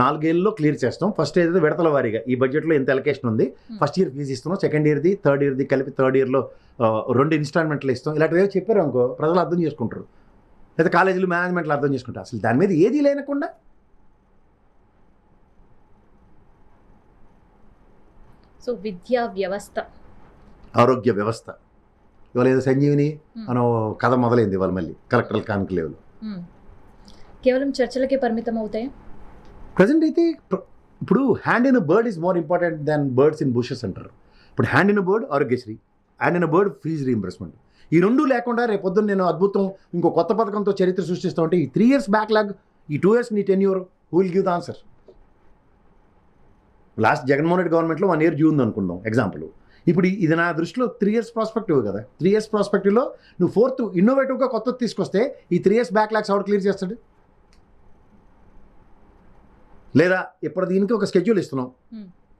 4 ఏళ్ళలో క్లియర్ చేస్తాం. ఫస్ట్ ఏదైతే విడతల వారీగా ఈ బడ్జెట్లో ఎంత అలొకేషన్ ఉంది, ఫస్ట్ ఇయర్ ఫీజు ఇస్తున్నాం, సెకండ్ ఇయర్ది థర్డ్ ఇయర్ది కలిపి థర్డ్ ఇయర్లో 2 ఇన్స్టాల్మెంట్లు ఇస్తాం, ఇలాంటివి ఏదో చెప్పారు అనుకో ప్రజలు అర్థం చేసుకుంటారు, లేదా కాలేజీలు మేనేజ్మెంట్లు అర్థం చేసుకుంటారు. అసలు దాని మీద ఏది లేనకుండా సో విద్యా వ్యవస్థ, ఆరోగ్య వ్యవస్థ ఇవాళ ఏదో సంజీవిని మనం కథ మొదలైంది ఇవాళ మళ్ళీ కలెక్టరల్ కాన్క్లేవ్లో. కేవలం చర్చలకే పరిమితం అవుతాయి ప్రజెంట్ అయితే. ఇప్పుడు hand in bird is more important than birds in bushes అంటారు. ఇప్పుడు hand in bird Aarogyasri, hand in bird fees reimbursement, ఈ 2 లేకుండా రేపొద్దున నేను అద్భుతం ఇంకో కొత్త పథకంతో చరిత్ర సృష్టిస్తూ ఉంటే ఈ 3 years బ్యాక్లాగ్, ఈ 2 years నీ tenure, who will give the answer? Last Jaganmohan Reddy గవర్నమెంట్లో 1 year డ్యూ ఉంది అనుకుందాం ఎగ్జాంపుల్. ఇప్పుడు ఇది నా దృష్టిలో 3 years ప్రాస్పెక్టివ్ కదా. 3 years ప్రాస్పెక్టివ్లో నువ్వు 4th ఇన్నోవేటివ్గా కొత్తది తీసుకొస్తే ఈ 3 years బ్యాక్లాగ్స్ ఎవరు క్లియర్ చేస్తాడు? లేదా ఇప్పుడు దీనికి ఒక స్కెడ్యూల్ ఇస్తున్నాం,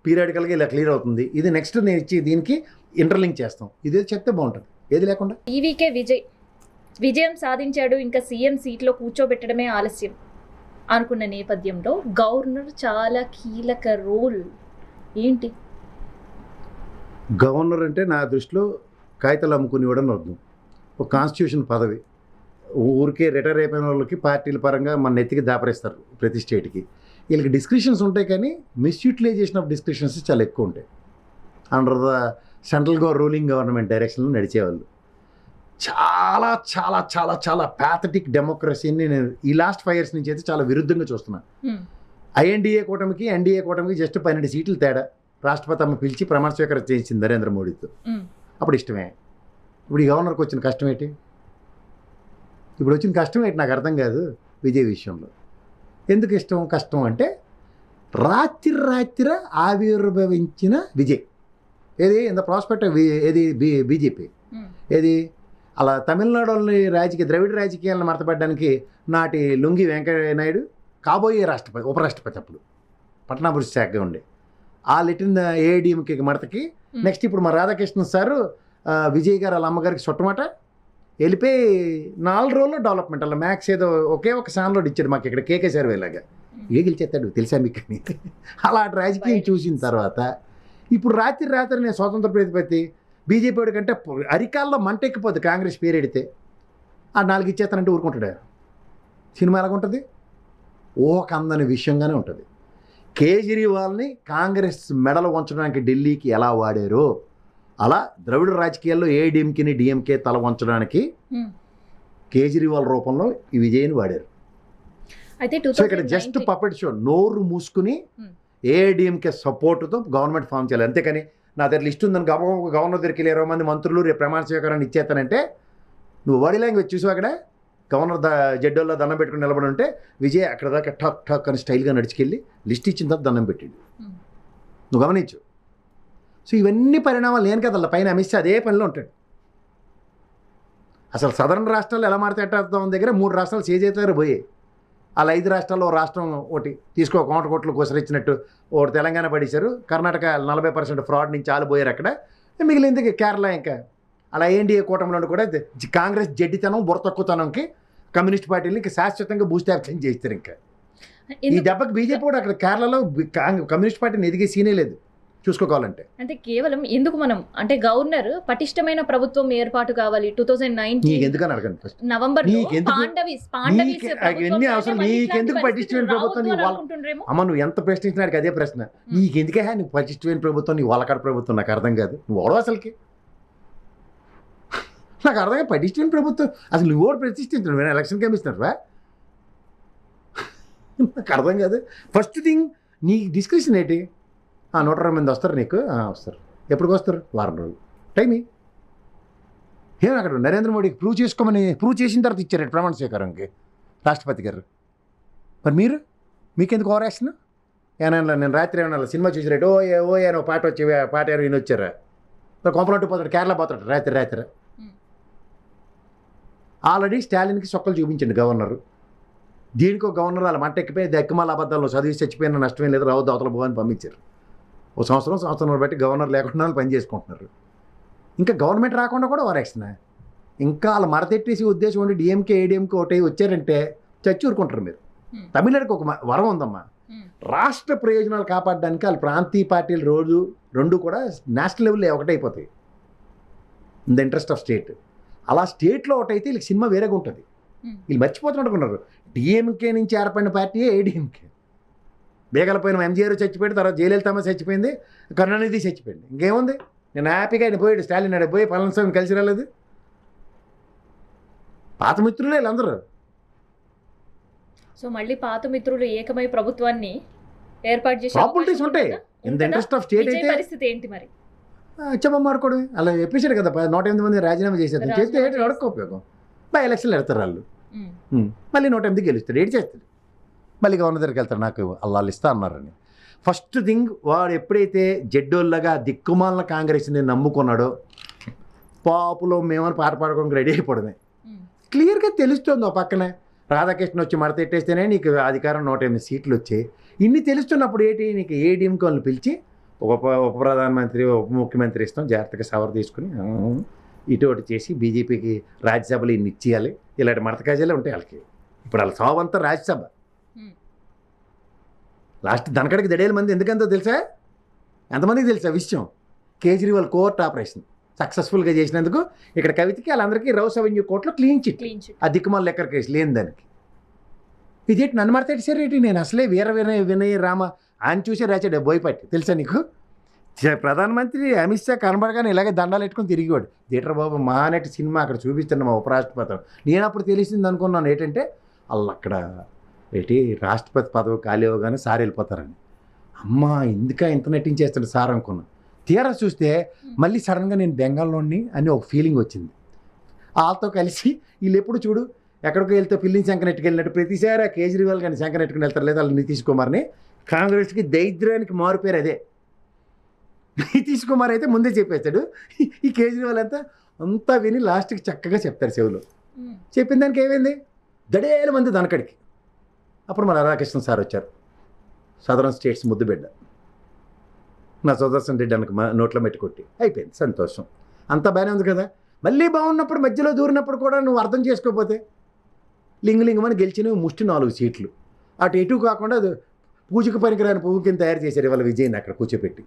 పీరియాడికల్గా ఇలా క్లియర్ అవుతుంది, ఇది నెక్స్ట్ నేను ఇచ్చి దీనికి ఇంటర్లింక్ చేస్తాం, ఇదే చెప్తే బాగుంటుంది. ఏది లేకుండా ఈవీకే విజయం సాధించాడు, ఇంకా సీఎం సీట్లో కూర్చోబెట్టడమే ఆలస్యం అనుకున్న నేపథ్యంలో గవర్నర్ చాలా కీలక రోల్ ఏంటి? గవర్నర్ అంటే నా దృష్టిలో కాగితాలు అమ్ముకుని ఇవ్వడం అర్థం. ఒక కాన్స్టిట్యూషన్ పదవి, ఊరికే రిటైర్ అయిపోయిన వాళ్ళకి పార్టీల పరంగా మన నెత్తికి దాపరేస్తారు ప్రతి స్టేట్కి. వీళ్ళకి డిస్క్రిప్షన్స్ ఉంటాయి కానీ మిస్యూటిలైజేషన్ ఆఫ్ డిస్క్రిప్షన్స్ చాలా ఎక్కువ ఉంటాయి. Under the central ruling government డైరెక్షన్లో నడిచేవాళ్ళు. చాలా చాలా చాలా చాలా ప్యాథటిక్ డెమోక్రసీని నేను ఈ లాస్ట్ 5 years నుంచి అయితే చాలా విరుద్ధంగా చూస్తున్నాను. ఎన్డీఏ కూటమికి జస్ట్ 12 సీట్లు తేడా. రాష్ట్రపతి అమ్మ పిలిచి ప్రమాణ స్వీకారం చేయించింది నరేంద్ర మోడీతో. అప్పుడు ఇష్టమే. ఇప్పుడు ఈ గవర్నర్కి వచ్చిన కష్టం ఏంటి? ఇప్పుడు వచ్చిన కష్టం ఏంటి నాకు అర్థం కాదు. విజయ్ విషయంలో ఎందుకు కష్టం అంటే రాత్రి ఆవిర్భవించిన విజయ్ ఏది ఇన్ ద ప్రాస్పెక్ట్ ఏది బీజేపీ ఏది అలా తమిళనాడులోని ద్రవిడ రాజకీయాలను మడతపడడానికి నాటి లుంగి వెంకయ్య నాయుడు కాబోయే ఉపరాష్ట్రపతి అప్పుడు పట్నాభివృద్ధి శాఖగా ఉండే ఆ లెటిన్ ఏఐడిఎంకి మడతకి నెక్స్ట్ ఇప్పుడు మా రాధాకృష్ణ సారు విజయ్ గారు వాళ్ళ అమ్మగారికి చుట్టమాట వెళ్ళిపోయి 4 రోజుల్లో డెవలప్మెంట్ అలా మ్యాక్స్ ఏదో ఒకే ఒక సాన్లోడ్ ఇచ్చాడు మాకు ఇక్కడ కేకే సర్వేలాగా ఏ గెలిచేస్తాడు తెలుసా మీకు అని. అలా రాజకీయం చూసిన తర్వాత ఇప్పుడు రాత్రి నేను స్వతంత్ర ప్రతిపత్తి బీజేపీ వాడి కంటే అరికాల్లో మంట ఎక్కిపోద్ది కాంగ్రెస్ పేరు ఎడితే ఆ 4 ఇచ్చేస్తానంటే ఊరుకుంటాడు. సినిమా ఎలాగుంటుంది? ఒక అందని విషయంగానే ఉంటుంది. కేజ్రీవాల్ని కాంగ్రెస్ మెడలు వంచడానికి ఢిల్లీకి ఎలా వాడారో అలా ద్రవిడ రాజకీయాల్లో ఏఐడిఎంకేని డిఎంకే తల వంచడానికి కేజ్రీవాల్ రూపంలో ఈ విజయ్ని వాడారు. అయితే సో ఇక్కడ జస్ట్ పపెట్ షో, నోరు మూసుకుని ఏఐడిఎంకే సపోర్ట్తో గవర్నమెంట్ ఫామ్ చేయాలి. అంతేకాని నా దగ్గర లిస్ట్ ఉందని గవర్నర్ దగ్గరికి 20 మంది మంత్రులు రేపు ప్రమాణ స్వీకారాన్ని ఇచ్చేస్తానంటే నువ్వు బాడీ లాంగ్వేజ్ చూసావు అక్కడ గవర్నర్ జడ్డోల్లో దండం పెట్టుకుని నిలబడి ఉంటే విజయ్ అక్కడ దాకా ఠక్ ఠక్ అని స్టైల్గా నడిచికెళ్ళి లిస్ట్ ఇచ్చిన తర్వాత దండం పెట్టిండు. నువ్వు గమనించు. సో ఇవన్నీ పరిణామాలు నేను కదా పైన అమిత్ షా అదే పనిలో ఉంటాడు. అసలు సదరన్ రాష్ట్రాలు ఎలా మారితేటం దగ్గర 3 రాష్ట్రాలు చేజేతారు పోయి అలా 5 రాష్ట్రాల్లో రాష్ట్రం ఒకటి తీసుకో కోట్లు కోసరిచ్చినట్టు ఒకటి తెలంగాణ పడేశారు. కర్ణాటక 40% ఫ్రాడ్ నుంచి ఆలిపోయారు అక్కడ. మిగిలింది కేరళ. ఇంకా అలా ఎన్డీఏ కూటమిలో కూడా కాంగ్రెస్ జడ్డితనం బుర్ర తక్కువతనంకి కమ్యూనిస్ట్ పార్టీని ఇంకా శాశ్వతంగా భూస్థాపితం చేస్తారు. ఇంకా ఈ దెబ్బకి బీజేపీ కూడా అక్కడ కేరళలో కమ్యూనిస్ట్ పార్టీని ఎదిగే సీనే లేదు చూసుకోవాలంటే. అంటే కేవలం ఎందుకు మనం అంటే గవర్నర్ పటిష్టమైన ప్రభుత్వం ఏర్పాటు కావాలి 2019 ఎందుకని అడగండి ఫస్ట్ నవంబర్ ఎన్ని అవసరం నీకెందుకు పటిష్టమైన ప్రభుత్వం అమ్మ నువ్వు ఎంత ప్రశ్నించినాడికి అదే ప్రశ్న. నీకెందుకే నువ్వు పటిష్టమైన ప్రభుత్వం నీ వాళ్ళకాడ ప్రభుత్వం నాకు అర్థం కాదు. నువ్వు ఓడవు అసలుకి నాకు అర్థం కాదు. పటిష్టమైన ప్రభుత్వం అసలు నువ్వు ఓడి ప్రతిష్ఠించు నేను ఎలక్షన్ కమిషనర్ నాకు అర్థం కాదు. ఫస్ట్ థింగ్ నీ డిస్కషన్ ఏంటి? 120 మంది వస్తారు నీకు వస్తారు. ఎప్పటికి వస్తారు? వారం రోజులు టైం. ఏం అక్కడ నరేంద్ర మోడీకి ప్రూవ్ చేసిన తర్వాత ఇచ్చారు ప్రమాణ స్వీకారంకి రాష్ట్రపతి గారు. మరి మీకెందుకు ఓవర్ యాక్షన్? ఏమన్నా నేను రాత్రి ఏమన్నా సినిమా చూసి రేటు ఓ ఏనో పాట ఎవరు ఈయన వచ్చారా కొంపలంటూ పోతాడు కేరళ పోతాడు రాత్రి. ఆల్రెడీ స్టాలిన్కి సొక్కలు చూపించండి గవర్నరు. దీనికో గవర్నర్ వాళ్ళ మంట ఎక్కిపోయి దెక్కమాల అబద్ధాలు చదివి చచ్చిపోయిన నష్టమేం లేదు రావద్దు అవతల పోవని పంపించారు. ఓ సంవత్సరం బట్టి గవర్నర్ లేకుండా పని చేసుకుంటున్నారు. ఇంకా గవర్నమెంట్ రాకుండా కూడా వారేస్తున్నా. ఇంకా వాళ్ళ మరతెట్టేసి ఉద్దేశం ఉండి డిఎంకే ఏడిఎంకే ఒకటి వచ్చారంటే చచ్చి ఊరుకుంటారు మీరు. తమిళనాడుకి ఒక వరం ఉందమ్మా. రాష్ట్ర ప్రయోజనాలు కాపాడడానికి వాళ్ళ ప్రాంతీయ పార్టీలు రెండు కూడా నేషనల్ లెవెల్లో ఒకటైపోతాయి in the interest of state. అలా స్టేట్లో ఒకటైతే వీళ్ళకి సినిమా వేరేగా ఉంటుంది. వీళ్ళు మర్చిపోతున్నట్టుకున్నారు డిఎంకే నుంచి ఏర్పడిన పార్టీయే ఏడిఎంకే. బేగలపోయిన ఎంజీఆర్ చచ్చిపోయింది, తర్వాత జయలలితమ్మ చచ్చిపోయింది, కరుణానిధి చచ్చిపోయింది. ఇంకేముంది? నేను హ్యాపీగా ఆయన పోయాడు స్టాలిన్ ఆడ పోయి పళనిస్వామి కలిసి రాలేదు. పాత మిత్రులే వీళ్ళందరూ. సో మళ్ళీ పాత మిత్రులు ఏకమై ప్రభుత్వాన్ని ఏర్పాటు చేసి ప్రాపర్టీస్ ఉంటాయి. In the interest of state అయితే పరిస్థితి ఏంటి మరి? చెప్పమాడుకోవడం అలా చెప్పేశాడు కదా 108 మంది రాజీనామా చేసేది. చేస్తే ఏంటి అడగ ఉపయోగం? బై ఎలక్షన్లు పెడతారు వాళ్ళు. మళ్ళీ 108 గెలుస్తాడు. ఏంటి చేస్తాడు? మళ్ళీ గవర్నర్ దగ్గరికి వెళ్తాడు నాకు అల్లాళ్ళు ఇస్తా అన్నారని. ఫస్ట్ థింగ్ వాడు ఎప్పుడైతే జడ్డోళ్ళగా దిక్కుమాలిన కాంగ్రెస్ని నమ్ముకున్నాడో పాపులో మేమని పాట పాడుకోవడానికి రెడీ అయిపోవడమే. క్లియర్గా తెలుస్తుంది. ఓ పక్కనే రాధాకృష్ణ వచ్చి మడతెట్టేస్తేనే నీకు అధికారం 108 సీట్లు వచ్చాయి. ఇన్ని తెలుస్తున్నప్పుడు ఏంటి నీకు ఏడీఎంకి వాళ్ళని పిలిచి ఉప ప్రధానమంత్రి ఉప ముఖ్యమంత్రి ఇస్తాం జాగ్రత్తగా సవర్ తీసుకుని ఇటు చేసి బీజేపీకి రాజ్యసభలో ఇన్ని ఇచ్చేయాలి. ఇలాంటి మడతకాజాలే ఉంటాయి వాళ్ళకి. ఇప్పుడు వాళ్ళ సావంతా రాజ్యసభ. లాస్ట్ దనకడికి దడేల మంది ఎందుకంతో తెలుసా? ఎంతమందికి తెలుసా విషయం? కేజ్రీవాల్ కోర్ట్ ఆపరేషన్ సక్సెస్ఫుల్గా చేసినందుకు ఇక్కడ కవితకి వాళ్ళందరికీ రౌస్ అవెన్యూ కోర్టులో క్లీన్ చిట్. ఆ దిక్కుమాల లెక్కర్ కేసు లేని దానికి ఇదేంటి నన్ను మడతేసారు ఏంటి? నేను అసలే వినయ్ రామ ఆయన చూసే రాచాడు బోయపాటి. తెలుసా నీకు? ప్రధానమంత్రి అమిత్ షా కనబడగానే ఇలాగే దండాలు పెట్టుకుని తిరిగివాడు. థియేటర్ బాబు మహానటి సినిమా అక్కడ చూపిస్తున్నా మా ఉపరాష్ట్రపతి. నేను అప్పుడు తెలిసింది అనుకున్నాను ఏంటంటే వాళ్ళు అక్కడ రాష్ట్రపతి పదవి ఖాళీ అవ్వగానే సార్ వెళ్ళిపోతారని. అమ్మా ఎందుక ఇంత నటించేస్తాడు సార్ అనుకున్నా. తీరా చూస్తే మళ్ళీ సడన్గా నేను బెంగాల్లోని అని ఒక ఫీలింగ్ వచ్చింది. వాళ్ళతో కలిసి వీళ్ళు ఎప్పుడు చూడు ఎక్కడికి వెళ్తే పిల్లిని శంకరెట్టుకు వెళ్ళినట్టు ప్రతిసారి ఆ కేజ్రీవాల్ కానీ శంకరెట్టుకుని వెళ్తారు. లేదా వాళ్ళు నితీష్ కుమార్ని. కాంగ్రెస్కి దరిద్రానికి మారుపేరు అదే. నితీష్ కుమార్ అయితే ముందే చెప్పేస్తాడు. ఈ కేజ్రీవాల్ అంతా విని లాస్ట్కి చక్కగా చెప్తారు చెవులు. చెప్పిన దానికి ఏమైంది? దడేల మంది దనకడికి. అప్పుడు మన రాధాకృష్ణ సార్ వచ్చారు. సదరన్ స్టేట్స్ ముద్దుబిడ్డ నా సుదర్శన్ రెడ్డి అనకు నోట్లో మెట్టుకొట్టి అయిపోయింది. సంతోషం. అంతా బాగానే ఉంది కదా. మళ్ళీ బాగున్నప్పుడు మధ్యలో దూరినప్పుడు కూడా నువ్వు అర్థం చేసుకోకపోతే లింగలింగమని గెలిచిన ముష్టి 4 సీట్లు అటు ఎటు కాకుండా పూజకు పనికిరాని పువ్వు కింద తయారు చేశారు ఇవాళ విజయ్ని అక్కడ కూర్చోపెట్టి.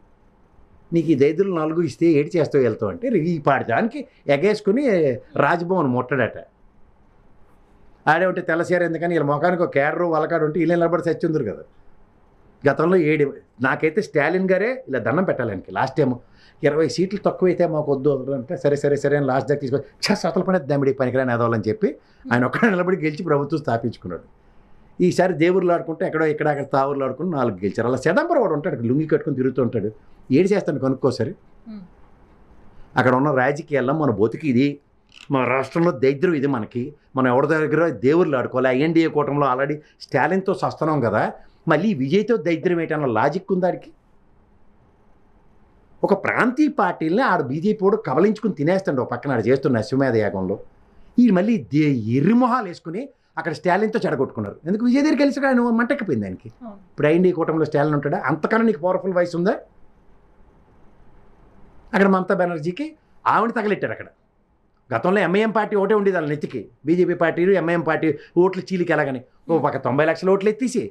నీకు ఈ దైదులు 4 ఇస్తే ఏడు చేస్తావు వెళ్తావు అంటే ఈ పాడడానికి ఎగేసుకుని రాజ్భవన్ ముట్టడట. ఆడే ఉంటే తెల్లసేరు ఎందుకని వీళ్ళ మొఖానికి ఒక కేడరు వలకాడు ఉంటే వీళ్ళు నిలబడి చచ్చుందరు కదా. గతంలో 7 నాకైతే స్టాలిన్ గారే ఇలా దండం పెట్టాలని లాస్ట్ టైం 20 సీట్లు తక్కువైతే మాకు వద్దు అంటే సరే అని లాస్ట్ దాకా తీసుకొని సతల పడే దమ్మిడి పనికిరాని ఎదవాలని చెప్పి ఆయన ఒక్కడే నిలబడి గెలిచి ప్రభుత్వం స్థాపించుకున్నాడు. ఈసారి దేవుళ్ళు ఆడుకుంటే ఎక్కడో అక్కడ తావుర్లు ఆడుకుని 4 గెలిచారు. అలా సెదంబర్ వాడు ఉంటాడు, లుంగి కట్టుకుని తిరుగుతూ ఉంటాడు. ఏడు చేస్తాను కనుక్కోసారి. అక్కడ ఉన్న రాజకీయాల్లో మన బతుకు ఇది, మన రాష్ట్రంలో దరిద్రం ఇది. మనం ఎవరి దగ్గర దేవుళ్ళు ఆడుకోవాలి. ఐఎన్డీఏ కూటమిలో ఆల్రెడీ స్టాలిన్తో సస్తున్నాం కదా, మళ్ళీ విజయ్తో దరిద్రం ఏంటన్న లాజిక్ ఉందాడికి. ఒక ప్రాంతీయ పార్టీలని ఆడు బీజేపీ వాడు కబలించుకుని తినేస్తాడు. ఒక పక్కన ఆడు చేస్తున్న అశ్వమేధ యాగంలో ఈ మళ్ళీ ఎర్రిమొహాలు వేసుకుని అక్కడ స్టాలిన్తో చెడగొట్టుకున్నారు. ఎందుకు విజయ్ దగ్గరికి కలిసి ఆయన మంటెక్కిపోయింది ఆయనకి. ఇప్పుడు ఐఎన్డీఏ కూటమిలో స్టాలిన్ ఉంటాడా? అంతకన్నా నీకు పవర్ఫుల్ వాయిస్ ఉందా? అక్కడ మమతా బెనర్జీకి ఆవిడ తగలెట్టారు. అక్కడ గతంలో ఎంఐఎం పార్టీ ఒకటే ఉండేది వాళ్ళ నెత్తికి. బీజేపీ పార్టీలు ఎంఐఎం పార్టీ ఓట్లు చీలికి ఎలాగని ఓ పక్క 90 లక్షల ఓట్లు ఎత్తేసి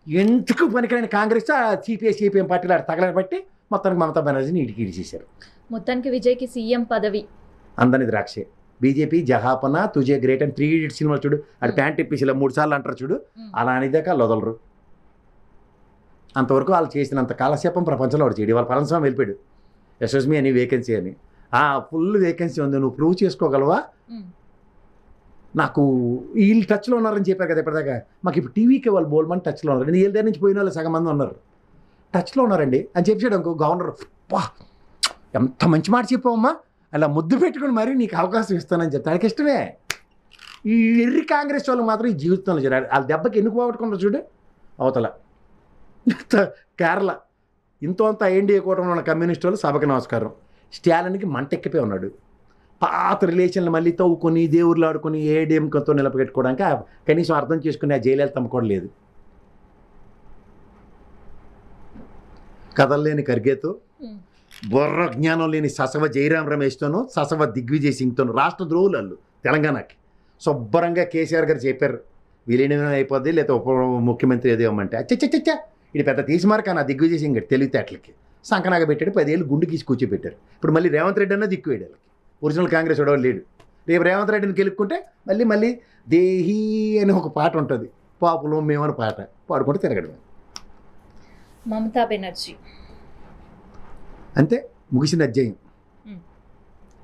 ఎందుకు పనికిరాని కాంగ్రెస్ సిపిఎం పార్టీలు ఆడ తగలబట్టి మొత్తానికి మమతా బెనర్జీని ఇడికి చేశారు. మొత్తానికి విజయ్కి సీఎం పదవి అందని ద్రాక్షే. బీజేపీ జహాపన తుజే గ్రేట్ అని 3 Idiots సినిమా చూడు, అటు ప్యాంట్ ఇప్పేసి ఇలా 3 సార్లు అంటారు చూడు, అలా అనేదాకా వాళ్ళు వదలరు. అంతవరకు వాళ్ళు చేసినంత కాలక్షేపం ప్రపంచంలో వాడు చేయడు. వాళ్ళ పరంస్వామి వెళ్ళిపోయాడు, యశస్మి అని వేకెన్సీ అని. ఫుల్ వేకెన్సీ ఉంది, నువ్వు ప్రూవ్ చేసుకోగలవా? నాకు వీళ్ళు టచ్లో ఉన్నారని చెప్పారు కదా ఇప్పటిదాకా. మాకు ఇప్పుడు టీవీకి వాళ్ళు బోల్మని టచ్లో ఉన్నారు. వీళ్ళ దగ్గర నుంచి పోయిన వాళ్ళు సగం మంది ఉన్నారు, టచ్లో ఉన్నారండి అని చెప్పాడు. ఇంకో గవర్నర్, ఎంత మంచి మాట చెప్పావమ్మా, అలా ముద్దు పెట్టుకుని మరీ నీకు అవకాశం ఇస్తానని చెప్తాను. ఆయనకి ఇష్టమే. ఈ ఎర్రి కాంగ్రెస్ వాళ్ళు మాత్రం ఈ జీవితంలో చేరారు. వాళ్ళ దెబ్బకి ఎందుకు పోగొట్టుకున్నారు చూడు. అవతల కేరళ ఇంతో అంత ఐఎన్డీఏ కూటమిలో ఉన్న కమ్యూనిస్ట్ వాళ్ళు సభకు నమస్కారం. స్టాలిన్కి మంటెక్కిపోయి ఉన్నాడు. పాత రిలేషన్లు మళ్ళీ తవ్వుకొని దేవుళ్ళు ఆడుకొని ఏడీఎంతో నిలబెట్టుకోవడానికి కనీసం అర్థం చేసుకుని ఆ జైలలితమ్మ కూడా లేదు. కథల్లేని ఖర్గేతో, బుర్ర జ్ఞానం లేని ససవ జయరాం రమేష్తోనూ, ససవ దిగ్విజయ్ సింగ్తోనూ రాష్ట్ర ద్రోహులు వాళ్ళు తెలంగాణకి. శుభ్రంగా కేసీఆర్ గారు చెప్పారు విలీనం అయిపోద్ది లేదా ఉప ముఖ్యమంత్రి ఏదో ఇవ్వమంటే అచ్చచ్చచ్చ ఇది పెద్ద తీసిమారు. కానీ ఆ దిగ్విజయ్ సింగ్ తెలివితేటలకి సంకనాగా పెట్టాడు. 10 ఏళ్ళు గుండు గీసి కూర్చోబెట్టారు. ఇప్పుడు మళ్ళీ రేవంత్ రెడ్డి అన్న దిక్కు వేయడానికి ఒరిజినల్ కాంగ్రెస్ వాడు లేడు. రేపు రేవంత్ రెడ్డిని గెలుక్కుంటే మళ్ళీ దేహీ అని ఒక పాట ఉంటుంది, పాపులో మేమని పాట పాడుకుంటే తిరగడం. మమతా బెనర్జీ అంతే, ముగిసిన అధ్యాయం.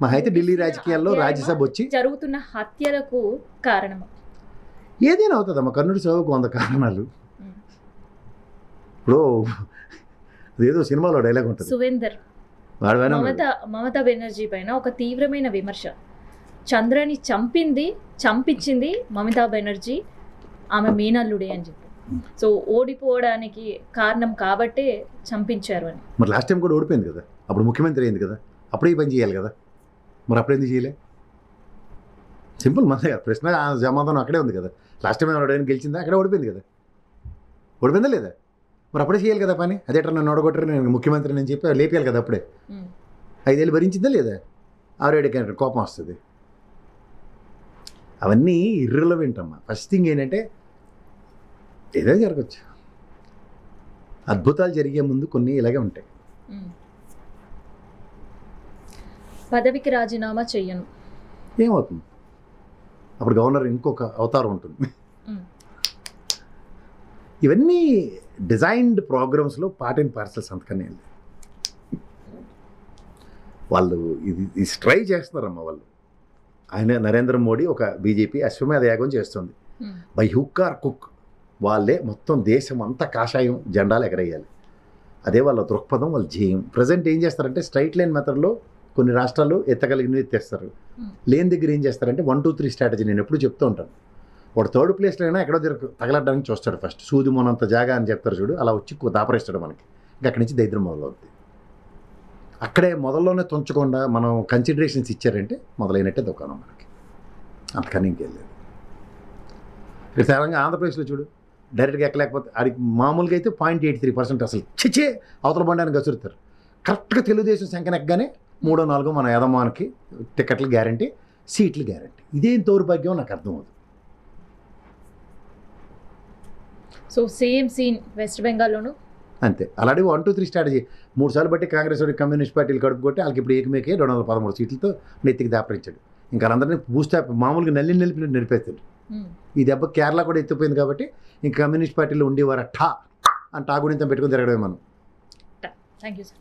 మా అయితే ఢిల్లీ రాజకీయాల్లో రాజ్యసభ వచ్చి జరుగుతున్న హత్యలకు కారణం ఏదైనా అవుతుందమ్మా. కర్ణుడి చదువుకు 100 కారణాలు. ఇప్పుడు అదేదో సినిమాలో డైలాగ్ ఉంటుంది, సువేందర్ మమతా బెనర్జీ పైన ఒక తీవ్రమైన విమర్శ. చంద్రని చంపించింది మమతా బెనర్జీ, ఆమె మీనల్లుడే అని చెప్పి. సో ఓడిపోవడానికి కారణం కాబట్టే చంపించారు అని. మరి లాస్ట్ టైం కూడా ఓడిపోయింది కదా, అప్పుడు ముఖ్యమంత్రి అయింది కదా, అప్పుడే ఈ పని చేయాలి కదా. మరి అప్పుడు ఎందుకు చేయలే? సింపుల్ మన ప్రశ్న సమాధానం అక్కడే ఉంది కదా. లాస్ట్ టైం ఏమైనా గెలిచిందా? అక్కడే ఓడిపోయింది కదా. ఓడిపోయిందా లేదా? మరి అప్పుడే చేయాలి కదా పని. అదేట్రా నన్ను ఓడగొట్టరు, నేను ముఖ్యమంత్రి అని చెప్పి లేపేయాలి కదా అప్పుడే. 5 ఏళ్ళు భరించిందా లేదా? 6-7 గంటల కోపం వస్తుంది. అవన్నీ ఇర్రెలవెంట్ అమ్మా. ఫస్ట్ థింగ్ ఏంటంటే ఏదో జరగచ్చు, అద్భుతాలు జరిగే ముందు కొన్ని ఇలాగే ఉంటాయి. పదవికి రాజీనామా చెయ్యను ఏమవుతుంది? అప్పుడు గవర్నర్ ఇంకొక అవతారం ఉంటుంది. ఇవన్నీ డిజైన్డ్ ప్రోగ్రామ్స్లో పార్ట్ అండ్ పార్సల్ సంతకనే వాళ్ళు ఇది ట్రై చేస్తున్నారమ్మా వాళ్ళు. ఆయన నరేంద్ర మోడీ ఒక బీజేపీ అశ్వమేధ యాగం చేస్తుంది. బై హుక్ ఆర్ కుక్ వాళ్ళే మొత్తం దేశం అంతా కాషాయం జెండాలు ఎగరేయాలి. అదే వాళ్ళ దృక్పథం, వాళ్ళ ధ్యేయం. ప్రజెంట్ ఏం చేస్తారంటే స్ట్రైట్ లైన్ మెథడ్లో కొన్ని రాష్ట్రాలు ఎత్తగలిగినవి ఎత్తేస్తారు. లేని దగ్గర ఏం చేస్తారంటే 1, 2, 3 స్ట్రాటజీ. నేను ఎప్పుడు చెప్తూ ఉంటాను, వాడు 3rd ప్లేస్లో అయినా ఎక్కడో తగలడానికి చూస్తాడు. ఫస్ట్ సూది మోనంత జాగా అని చెప్తారు చూడు, అలా వచ్చి దాపరేస్తాడు మనకి. ఇంకా అక్కడి నుంచి దరిద్రం మొదలవుద్ది. అక్కడే మొదల్లోనే తుంచకుండా మనం కన్సిడరేషన్స్ ఇచ్చారంటే మొదలైనట్టే దుకాణం మనకి. అంతకని ఇంకేం లేదు. ఇక్కడ తెలంగాణ ఆంధ్రప్రదేశ్లో చూడు, డైరెక్ట్గా ఎక్కలేకపోతే అది మామూలుగా అయితే 0.83% అసలు చిచ్చే అవతల బండానికి గసురుతారు. కరెక్ట్గా తెలుగుదేశం సంఖ్యనెక్కగానే 3, 4 మన యదమానికి టికెట్లు గ్యారంటీ, సీట్లు గ్యారంటీ. ఇదేం దౌర్భాగ్యం నాకు అర్థమవుతుంది. సో సేమ్ సీన్ వెస్ట్ బెంగాల్లోనూ అంతే. అలాంటి 1, 2, 3 స్ట్రాటజీ 3 సార్లు బట్టి కాంగ్రెస్ కమ్యూనిస్ట్ పార్టీలు కడుపు కొట్టి వాళ్ళకి ఇప్పుడు ఏకమేకే 213 సీట్లతో నెత్తికి దాపరించాడు. ఇంకా వాళ్ళందరినీ బూస్టాప్ మామూలుగా నలిపినట్టు నిలిపేస్తాడు. ఈ దెబ్బ కేరళ కూడా ఎత్తిపోయింది కాబట్టి ఇంక కమ్యూనిస్ట్ పార్టీలో ఉండేవారు టా అని టాగునింతం పెట్టుకుని తిరగడమే మనం. Thank you sir.